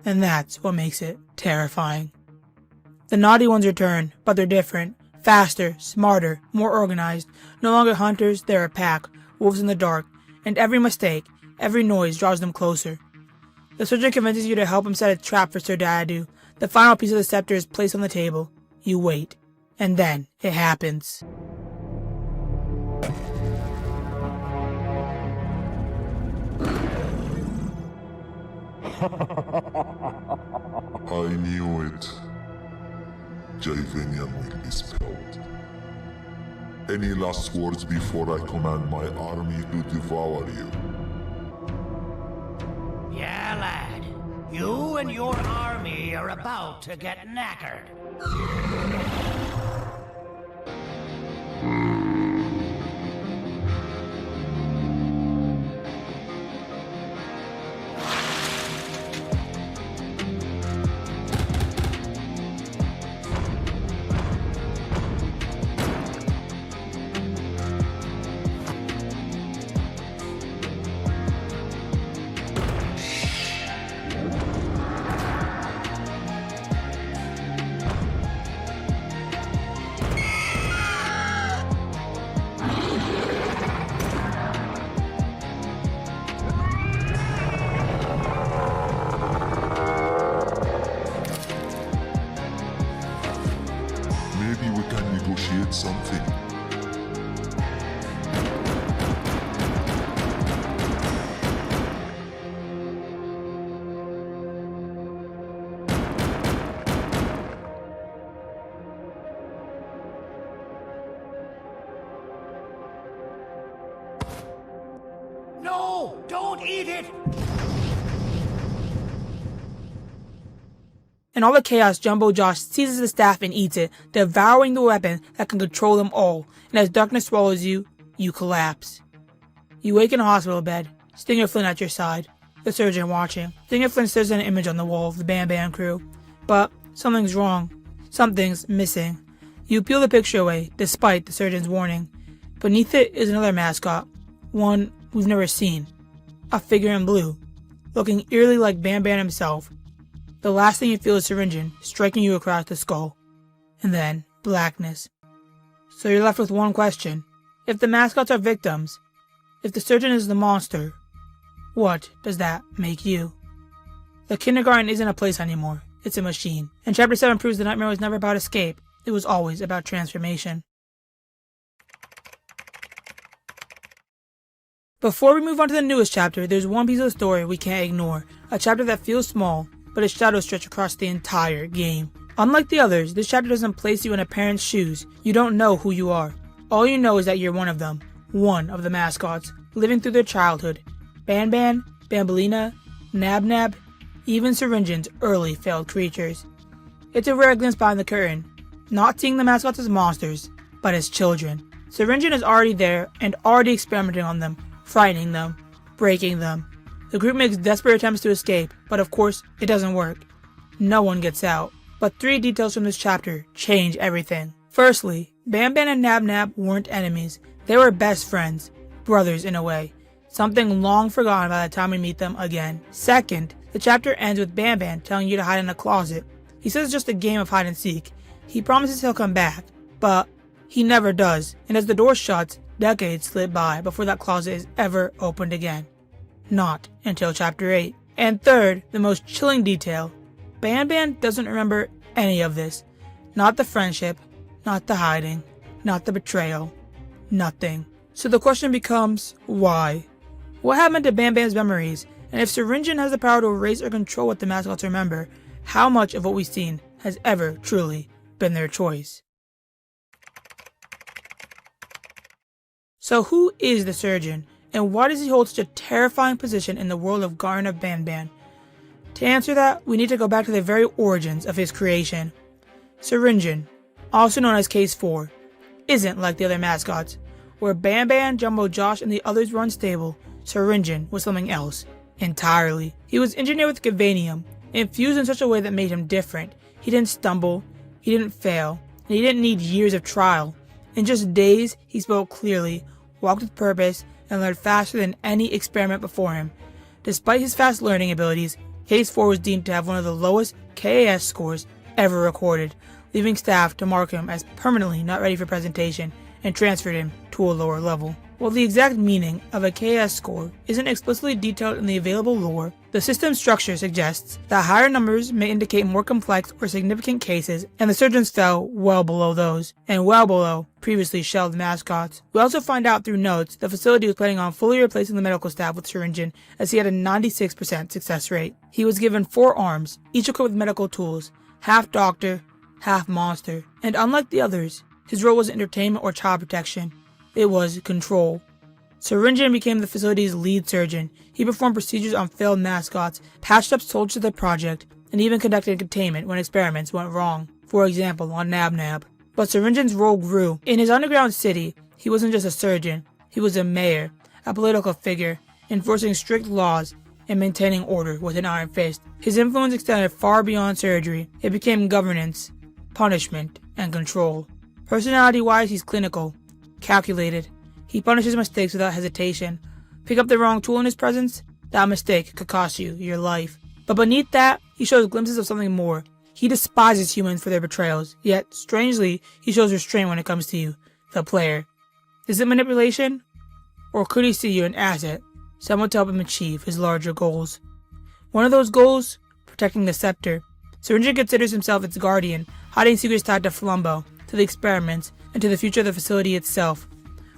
And that's what makes it terrifying. The naughty ones return, but they're different. Faster, smarter, more organized. No longer hunters, they're a pack, wolves in the dark. And every mistake, every noise draws them closer. The surgeon convinces you to help him set a trap for Sir Dadu. The final piece of the scepter is placed on the table. You wait. And then it happens. I knew it. Gavanium will be spelled. Any last words before I command my army to devour you? lad. You and your army are about to get knackered. Maybe we can negotiate something. No! Don't eat it! In all the chaos, Jumbo Josh seizes the staff and eats it, devouring the weapon that can control them all, and as darkness swallows you, you collapse. You wake in a hospital bed, Stinger Flynn at your side, the surgeon watching. Stinger Flynn stares at an image on the wall of the Bamban crew, but something's wrong. Something's missing. You peel the picture away, despite the surgeon's warning. Beneath it is another mascot, one we've never seen. A figure in blue, looking eerily like Bamban himself. The last thing you feel is Syringe striking you across the skull. And then, blackness. So you're left with one question. If the mascots are victims, if the surgeon is the monster, what does that make you? The kindergarten isn't a place anymore, it's a machine. And Chapter 7 proves the nightmare was never about escape, it was always about transformation. Before we move on to the newest chapter, there's one piece of the story we can't ignore. A chapter that feels small, but its shadows stretch across the entire game. Unlike the others, this chapter doesn't place you in a parent's shoes. You don't know who you are. All you know is that you're one of them. One of the mascots, living through their childhood. Banban, Bambelina, Nabnab, even Syringe's early failed creatures. It's a rare glimpse behind the curtain, not seeing the mascots as monsters, but as children. Syringe is already there and already experimenting on them, frightening them, breaking them. The group makes desperate attempts to escape, but of course, it doesn't work. No one gets out. But 3 details from this chapter change everything. Firstly, Bamban and Nabnab weren't enemies. They were best friends, brothers in a way. Something long forgotten by the time we meet them again. Second, the chapter ends with Bamban telling you to hide in a closet. He says it's just a game of hide and seek. He promises he'll come back, but he never does. And as the door shuts, decades slip by before that closet is ever opened again. Not until Chapter 8. And third, the most chilling detail, Banban doesn't remember any of this. Not the friendship, not the hiding, not the betrayal, nothing. So the question becomes, why? What happened to Bamban's memories? And if Syringe has the power to erase or control what the mascots remember, how much of what we've seen has ever truly been their choice? So who is the surgeon? And why does he hold such a terrifying position in the world of Garten of Banban? To answer that, we need to go back to the very origins of his creation. Syringe, also known as Case 4, isn't like the other mascots. Where Banban, Jumbo Josh, and the others were unstable, Syringe was something else, entirely. He was engineered with Gavanium, infused in such a way that made him different. He didn't stumble, he didn't fail, and he didn't need years of trial. In just days, he spoke clearly, walked with purpose, and learned faster than any experiment before him. Despite his fast learning abilities, Case 4 was deemed to have one of the lowest KAS scores ever recorded, leaving staff to mark him as permanently not ready for presentation and transferred him to a lower level. While the exact meaning of a KAS score isn't explicitly detailed in the available lore, the system structure suggests that higher numbers may indicate more complex or significant cases, and the surgeons fell well below those, and well below previously shelved mascots. We also find out through notes the facility was planning on fully replacing the medical staff with Syringe, as he had a 96% success rate. He was given 4 arms, each equipped with medical tools, half doctor, half monster, and unlike the others, his role was entertainment or child protection. It was control. Syringe became the facility's lead surgeon. He performed procedures on failed mascots, patched up soldiers to the project, and even conducted containment when experiments went wrong. For example, on Nabnab. But Syringe's role grew. In his underground city, he wasn't just a surgeon, he was a mayor, a political figure, enforcing strict laws and maintaining order with an iron fist. His influence extended far beyond surgery. It became governance, punishment, and control. Personality-wise, he's clinical, calculated. He punishes mistakes without hesitation. Pick up the wrong tool in his presence, that mistake could cost you your life. But beneath that, he shows glimpses of something more. He despises humans for their betrayals, yet, strangely, he shows restraint when it comes to you, the player. Is it manipulation? Or could he see you an asset, someone to help him achieve his larger goals? One of those goals? Protecting the Scepter. Syringe considers himself its guardian, hiding secrets tied to Flambo, to the experiments, and to the future of the facility itself.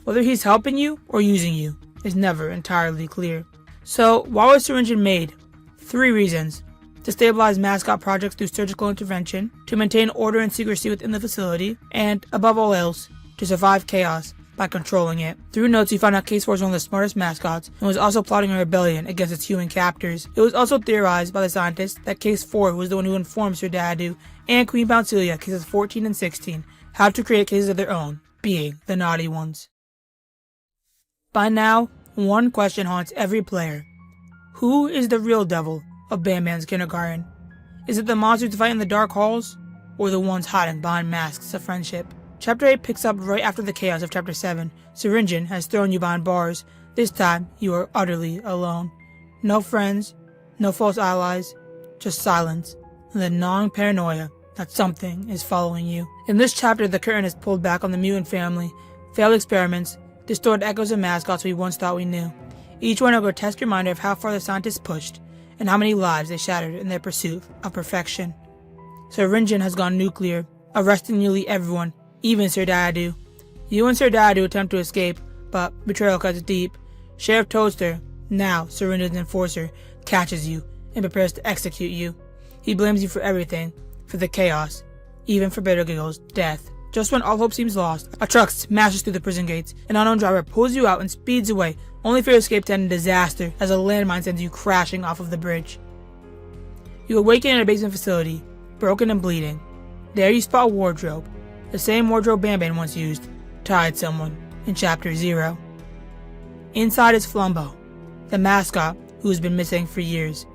Whether he's helping you or using you is never entirely clear. So, why was Syringe made? 3 reasons. To stabilize mascot projects through surgical intervention, to maintain order and secrecy within the facility, and, above all else, to survive chaos by controlling it. Through notes, you find out Case 4 was one of the smartest mascots and was also plotting a rebellion against its human captors. It was also theorized by the scientists that Case 4 was the one who informed Sir Dadu and Queen Bouncilia, cases 14 and 16, how to create cases of their own, being the naughty ones. By now, one question haunts every player. Who is the real devil of Banban Kindergarten? Is it the monsters fighting in the dark halls, or the ones hiding behind masks of friendship? Chapter 8 picks up right after the chaos of Chapter 7. Syringe has thrown you behind bars. This time, you are utterly alone. No friends, no false allies, just silence, and the gnawing paranoia that something is following you. In this chapter, the curtain is pulled back on the Mutant family, failed experiments, distorted echoes of mascots we once thought we knew. Each one a grotesque reminder of how far the scientists pushed, and how many lives they shattered in their pursuit of perfection. Syringe has gone nuclear, arresting nearly everyone, even Sir Dadu. You and Sir Dadu attempt to escape, but betrayal cuts deep. Sheriff Toadster, now Syringe's enforcer, catches you and prepares to execute you. He blames you for everything, for the chaos, even for Giggle's death. Just when all hope seems lost, a truck smashes through the prison gates. An unknown driver pulls you out and speeds away, only for your escape to end in disaster as a landmine sends you crashing off of the bridge. You awaken in a basement facility, broken and bleeding. There you spot a wardrobe, the same wardrobe Bamban once used to hide someone in Chapter 0. Inside is Flambo, the mascot who has been missing for years.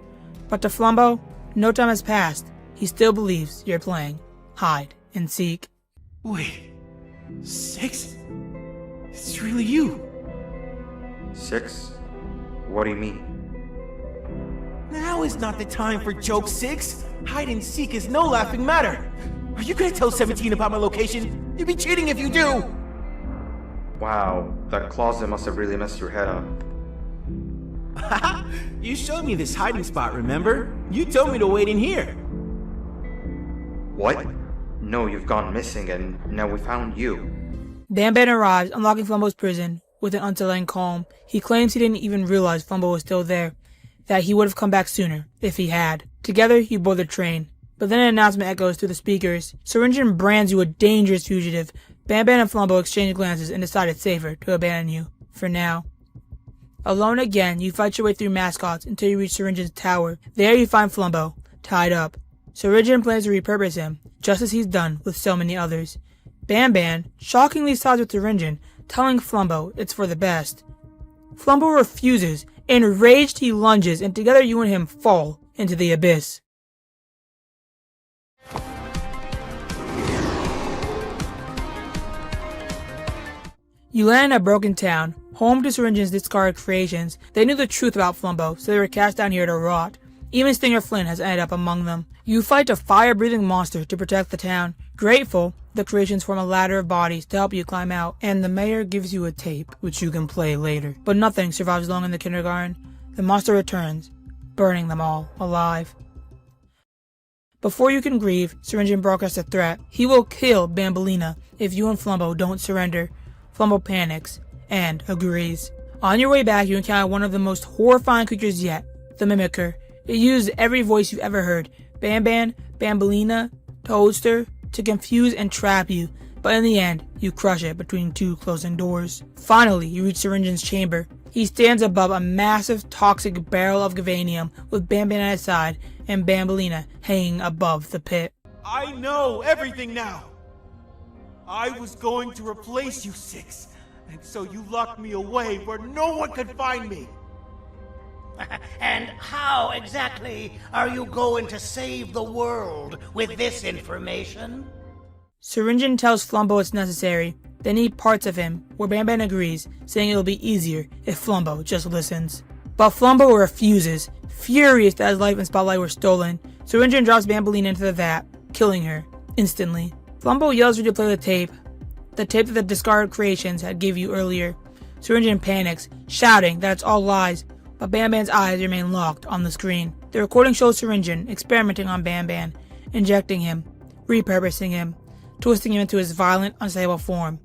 But to Flambo, no time has passed. He still believes you're playing hide and seek. Wait, 6? It's really you. 6? What do you mean? Now is not the time for jokes, 6. Hide and seek is no laughing matter. Are you gonna tell 17 about my location? You'd be cheating if you do. Wow, that closet must have really messed your head up. You showed me this hiding spot, remember? You told me to wait in here. What? No, you've gone missing and now we found you. Bamban arrives, unlocking Flambo's prison with an unsettling calm. He claims he didn't even realize Flambo was still there, that he would have come back sooner if he had. Together, you board the train. But then an announcement echoes through the speakers. Syringe brands you a dangerous fugitive. Bamban and Flambo exchange glances and decide it's safer to abandon you, for now. Alone again, you fight your way through mascots until you reach Syringe's tower. There you find Flambo, tied up. Syringe plans to repurpose him, just as he's done with so many others. Bamban shockingly sides with Syringe, telling Flambo it's for the best. Flambo refuses. Enraged, he lunges, and together you and him fall into the abyss. You land in a broken town, home to Syringe's discarded creations. They knew the truth about Flambo, so they were cast down here to rot. Even Stinger Flynn has ended up among them. You fight a fire-breathing monster to protect the town. Grateful, the creations form a ladder of bodies to help you climb out, and the mayor gives you a tape, which you can play later. But nothing survives long in the kindergarten. The monster returns, burning them all alive. Before you can grieve, Syringe broadcasts a threat. He will kill Bambelina if you and Flambo don't surrender. Flambo panics and agrees. On your way back, you encounter one of the most horrifying creatures yet, the Mimicker. It uses every voice you've ever heard, Bamban, Bambelina, Toadster, to confuse and trap you. but in the end, you crush it between two closing doors. Finally, you reach Syringe's chamber. He stands above a massive toxic barrel of Gavanium with Bamban at his side and Bambelina hanging above the pit. I know everything now. I was going to replace you, Six, and so you locked me away where no one could find me. And how exactly are you going to save the world with this information? Syringe tells Flambo it's necessary. They need parts of him, where Bamban agrees, saying it'll be easier if Flambo just listens. But Flambo refuses, furious that his life and spotlight were stolen. Syringe drops Bambelina into the vat, killing her instantly. Flambo yells for you to play the tape that the discarded creations had gave you earlier. Syringe panics, shouting that it's all lies, but Bamban's eyes remain locked on the screen. The recording shows Syringe experimenting on Bamban, injecting him, repurposing him, twisting him into his violent, unstable form.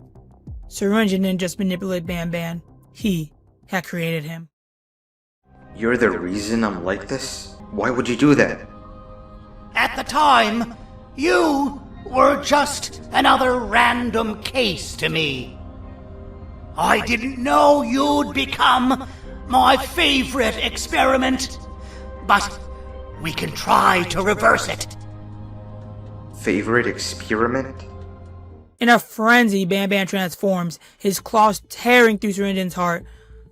Syringe didn't just manipulate Bamban, he had created him. You're the reason I'm like this? Why would you do that? At the time, you were just another random case to me. I didn't know you'd become my favorite experiment, but we can try to reverse it. Favorite experiment? In a frenzy, Bamban transforms, his claws tearing through Syringe's heart.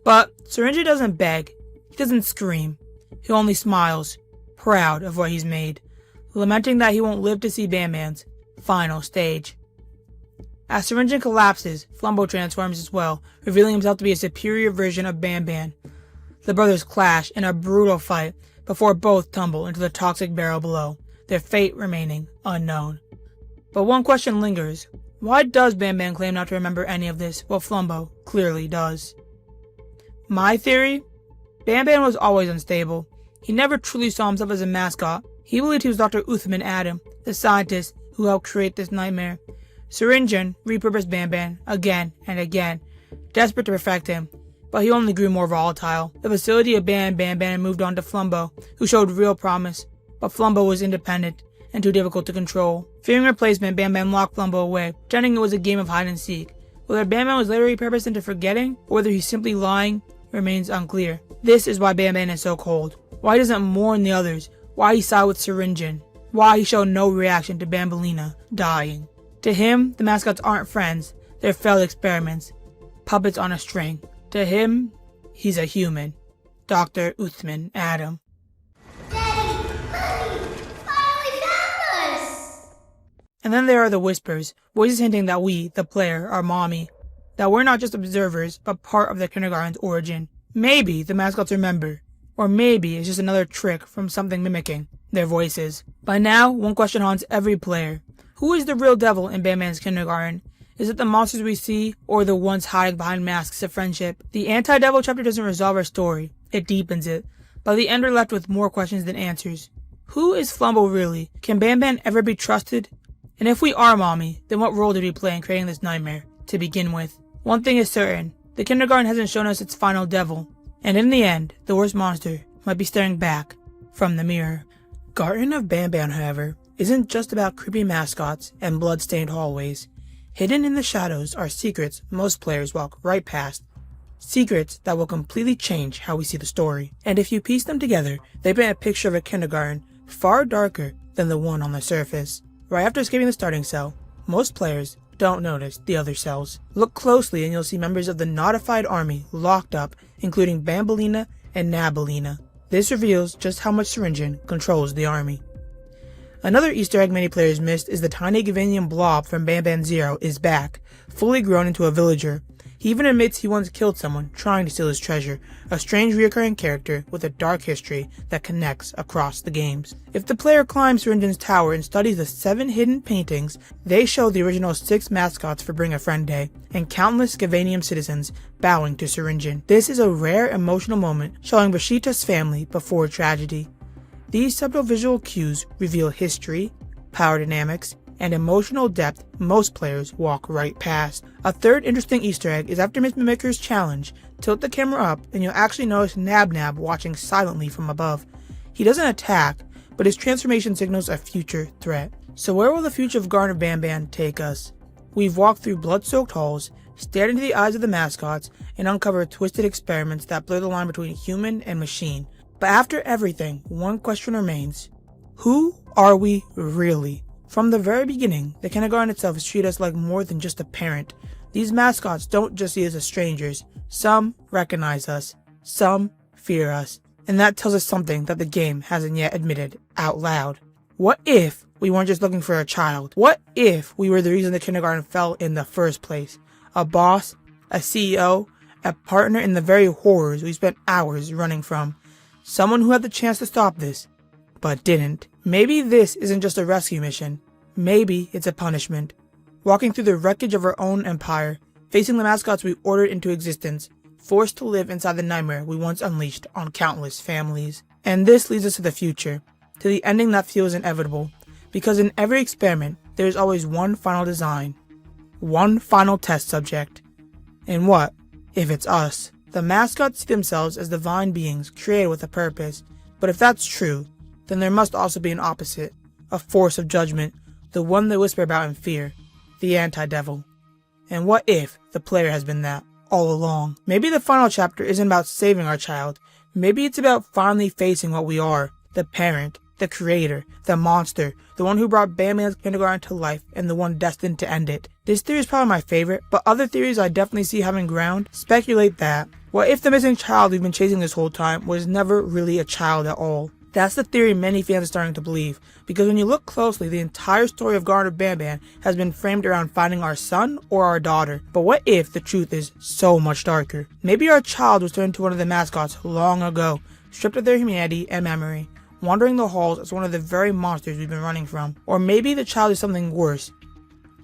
But Syringe doesn't beg, he doesn't scream. He only smiles, proud of what he's made, lamenting that he won't live to see Bamban's final stage. As Syringe collapses, Flambo transforms as well, revealing himself to be a superior version of Bamban. The brothers clash in a brutal fight before both tumble into the toxic barrel below, their fate remaining unknown. But one question lingers. Why does Bamban claim not to remember any of this, while Flambo clearly does? My theory? Bamban was always unstable. He never truly saw himself as a mascot. He believed he was Dr. Uthman Adam, the scientist who helped create this nightmare. Syringe repurposed Bamban again and again, desperate to perfect him, but he only grew more volatile. The facility abandoned Bamban and moved on to Flambo, who showed real promise, but Flambo was independent and too difficult to control. Fearing replacement, Bamban locked Flambo away, pretending it was a game of hide and seek. Whether Bamban was later repurposed into forgetting, or whether he's simply lying, remains unclear. This is why Bamban is so cold. Why he doesn't mourn the others, why he sided with Syringe, why he showed no reaction to Bambelina dying. To him, the mascots aren't friends, they're failed experiments, puppets on a string. To him, he's a human. Dr. Uthman Adam. Daddy! Honey! Finally found us! And then there are the whispers, voices hinting that we, the player, are mommy. That we're not just observers, but part of the kindergarten's origin. Maybe the mascots remember, or maybe it's just another trick from something mimicking their voices. By now, one question haunts every player. Who is the real devil in Banban's kindergarten? Is it the monsters we see, or the ones hiding behind masks of friendship? The anti-devil chapter doesn't resolve our story, it deepens it. By the end we're left with more questions than answers. Who is Flambo really? Can Banban ever be trusted? And if we are mommy, then what role did we play in creating this nightmare, to begin with? One thing is certain, the kindergarten hasn't shown us its final devil, and in the end, the worst monster might be staring back from the mirror. Garten of Banban, however, isn't just about creepy mascots and blood-stained hallways. Hidden in the shadows are secrets most players walk right past. Secrets that will completely change how we see the story. And if you piece them together, they paint a picture of a kindergarten far darker than the one on the surface. Right after escaping the starting cell, most players don't notice the other cells. Look closely and you'll see members of the notified army locked up, including Bambelina and Nabnab. This reveals just how much Syringe controls the army. Another Easter egg many players missed is the tiny Gavanium blob from Banban 0 is back, fully grown into a villager. He even admits he once killed someone trying to steal his treasure, a strange recurring character with a dark history that connects across the games. If the player climbs Syringe's tower and studies the 7 hidden paintings, they show the original 6 mascots for Bring a Friend Day, and countless Gavanium citizens bowing to Syringe. This is a rare emotional moment showing Rashita's family before tragedy. These subtle visual cues reveal history, power dynamics, and emotional depth most players walk right past. A third interesting Easter egg is after Miss Mimiker's challenge, tilt the camera up and you'll actually notice Nabnab watching silently from above. He doesn't attack, but his transformation signals a future threat. So where will the future of Garten of Banban take us? We've walked through blood-soaked halls, stared into the eyes of the mascots, and uncovered twisted experiments that blur the line between human and machine. But after everything, one question remains. Who are we really? From the very beginning, the kindergarten itself has treated us like more than just a parent. These mascots don't just see us as strangers. Some recognize us, some fear us, and that tells us something that the game hasn't yet admitted out loud. What if we weren't just looking for a child? What if we were the reason the kindergarten fell in the first place? A boss, a CEO, a partner in the very horrors we spent hours running from. Someone who had the chance to stop this, but didn't. Maybe this isn't just a rescue mission. Maybe it's a punishment. Walking through the wreckage of our own empire, facing the mascots we ordered into existence, forced to live inside the nightmare we once unleashed on countless families. And this leads us to the future, to the ending that feels inevitable, because in every experiment, there is always one final design, one final test subject. And what if it's us? The mascots see themselves as divine beings created with a purpose, but if that's true, then there must also be an opposite, a force of judgment, the one they whisper about in fear, the anti-devil. And what if the player has been that all along? Maybe the final chapter isn't about saving our child. Maybe it's about finally facing what we are, the parent, the creator, the monster, the one who brought Banban Kindergarten to life, and the one destined to end it. This theory is probably my favorite, but other theories I definitely see having ground speculate that, what if the missing child we've been chasing this whole time was never really a child at all? That's the theory many fans are starting to believe, because when you look closely, the entire story of Garten of Banban has been framed around finding our son or our daughter. But what if the truth is so much darker? Maybe our child was turned into one of the mascots long ago, stripped of their humanity and memory, wandering the halls as one of the very monsters we've been running from. Or maybe the child is something worse,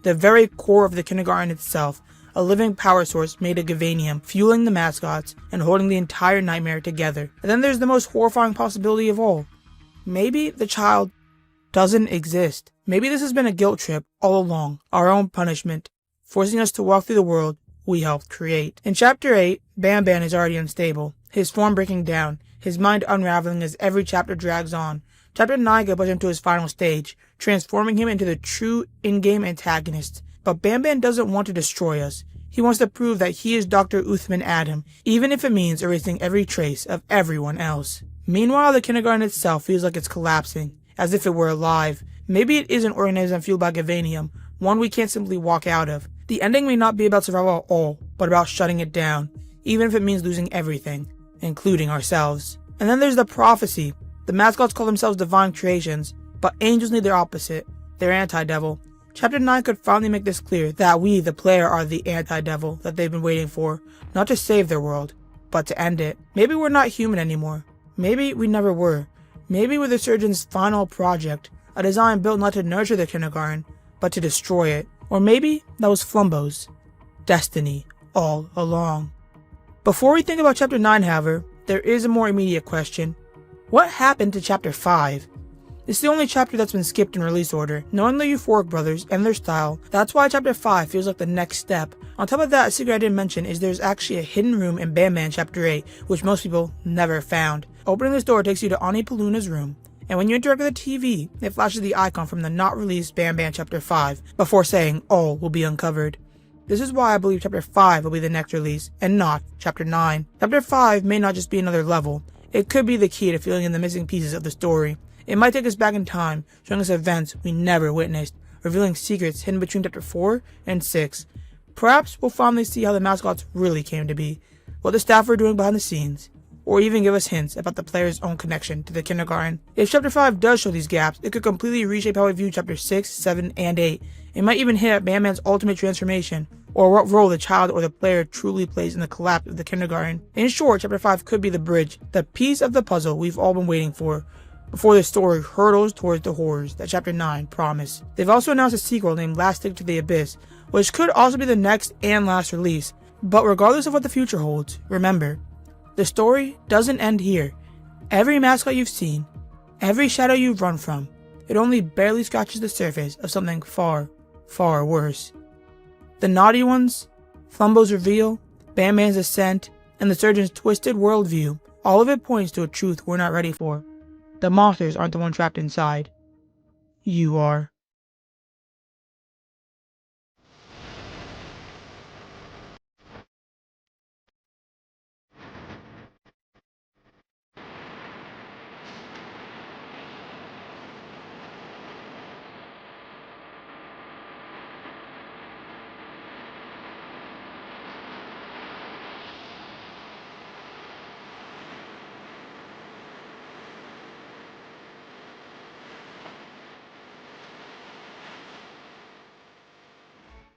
the very core of the kindergarten itself, a living power source made of Gavanium, fueling the mascots and holding the entire nightmare together. And then there's the most horrifying possibility of all. Maybe the child doesn't exist. Maybe this has been a guilt trip all along, our own punishment, forcing us to walk through the world we helped create. In Chapter 8, Bamban is already unstable, his form breaking down, his mind unraveling as every chapter drags on. Chapter 9 goes him to his final stage, transforming him into the true in-game antagonist. But Bamban doesn't want to destroy us. He wants to prove that he is Dr. Uthman Adam, even if it means erasing every trace of everyone else. Meanwhile, the kindergarten itself feels like it's collapsing, as if it were alive. Maybe it is an organism fueled by Gavanium, one we can't simply walk out of. The ending may not be about survival at all, but about shutting it down, even if it means losing everything, including ourselves. And then there's the prophecy. The mascots call themselves divine creations, but angels need their opposite, their anti-devil. Chapter 9 could finally make this clear, that we, the player, are the anti-devil that they've been waiting for, not to save their world, but to end it. Maybe we're not human anymore. Maybe we never were. Maybe we're the surgeon's final project, a design built not to nurture the kindergarten, but to destroy it. Or maybe that was Flambo's destiny all along. Before we think about Chapter 9, however, there is a more immediate question. What happened to Chapter 5? It's the only chapter that's been skipped in release order. Knowing the Euphoric brothers and their style, that's why Chapter 5 feels like the next step. On top of that, a secret I didn't mention is there's actually a hidden room in Banban Chapter 8, which most people never found. Opening this door takes you to Onipaluna's room, and when you interact with the TV, it flashes the icon from the not released Banban Chapter 5, before saying all will be uncovered. This is why I believe Chapter 5 will be the next release, and not Chapter 9. Chapter 5 may not just be another level, it could be the key to filling in the missing pieces of the story. It might take us back in time, showing us events we never witnessed, revealing secrets hidden between Chapter 4 and 6. Perhaps we'll finally see how the mascots really came to be, what the staff were doing behind the scenes, or even give us hints about the player's own connection to the kindergarten. If Chapter 5 does show these gaps, it could completely reshape how we view Chapter 6, 7, and 8. It might even hint at Banban's ultimate transformation, or what role the child or the player truly plays in the collapse of the kindergarten. In short, Chapter 5 could be the bridge, the piece of the puzzle we've all been waiting for, before the story hurtles towards the horrors that Chapter 9 promised. They've also announced a sequel named Last Stick to the Abyss, which could also be the next and last release. But regardless of what the future holds, remember, the story doesn't end here. Every mascot you've seen, every shadow you've run from, it only barely scratches the surface of something far, far worse. The naughty ones, Flambo's reveal, Banban's ascent, and the surgeon's twisted worldview, all of it points to a truth we're not ready for. The monsters aren't the one trapped inside. You are.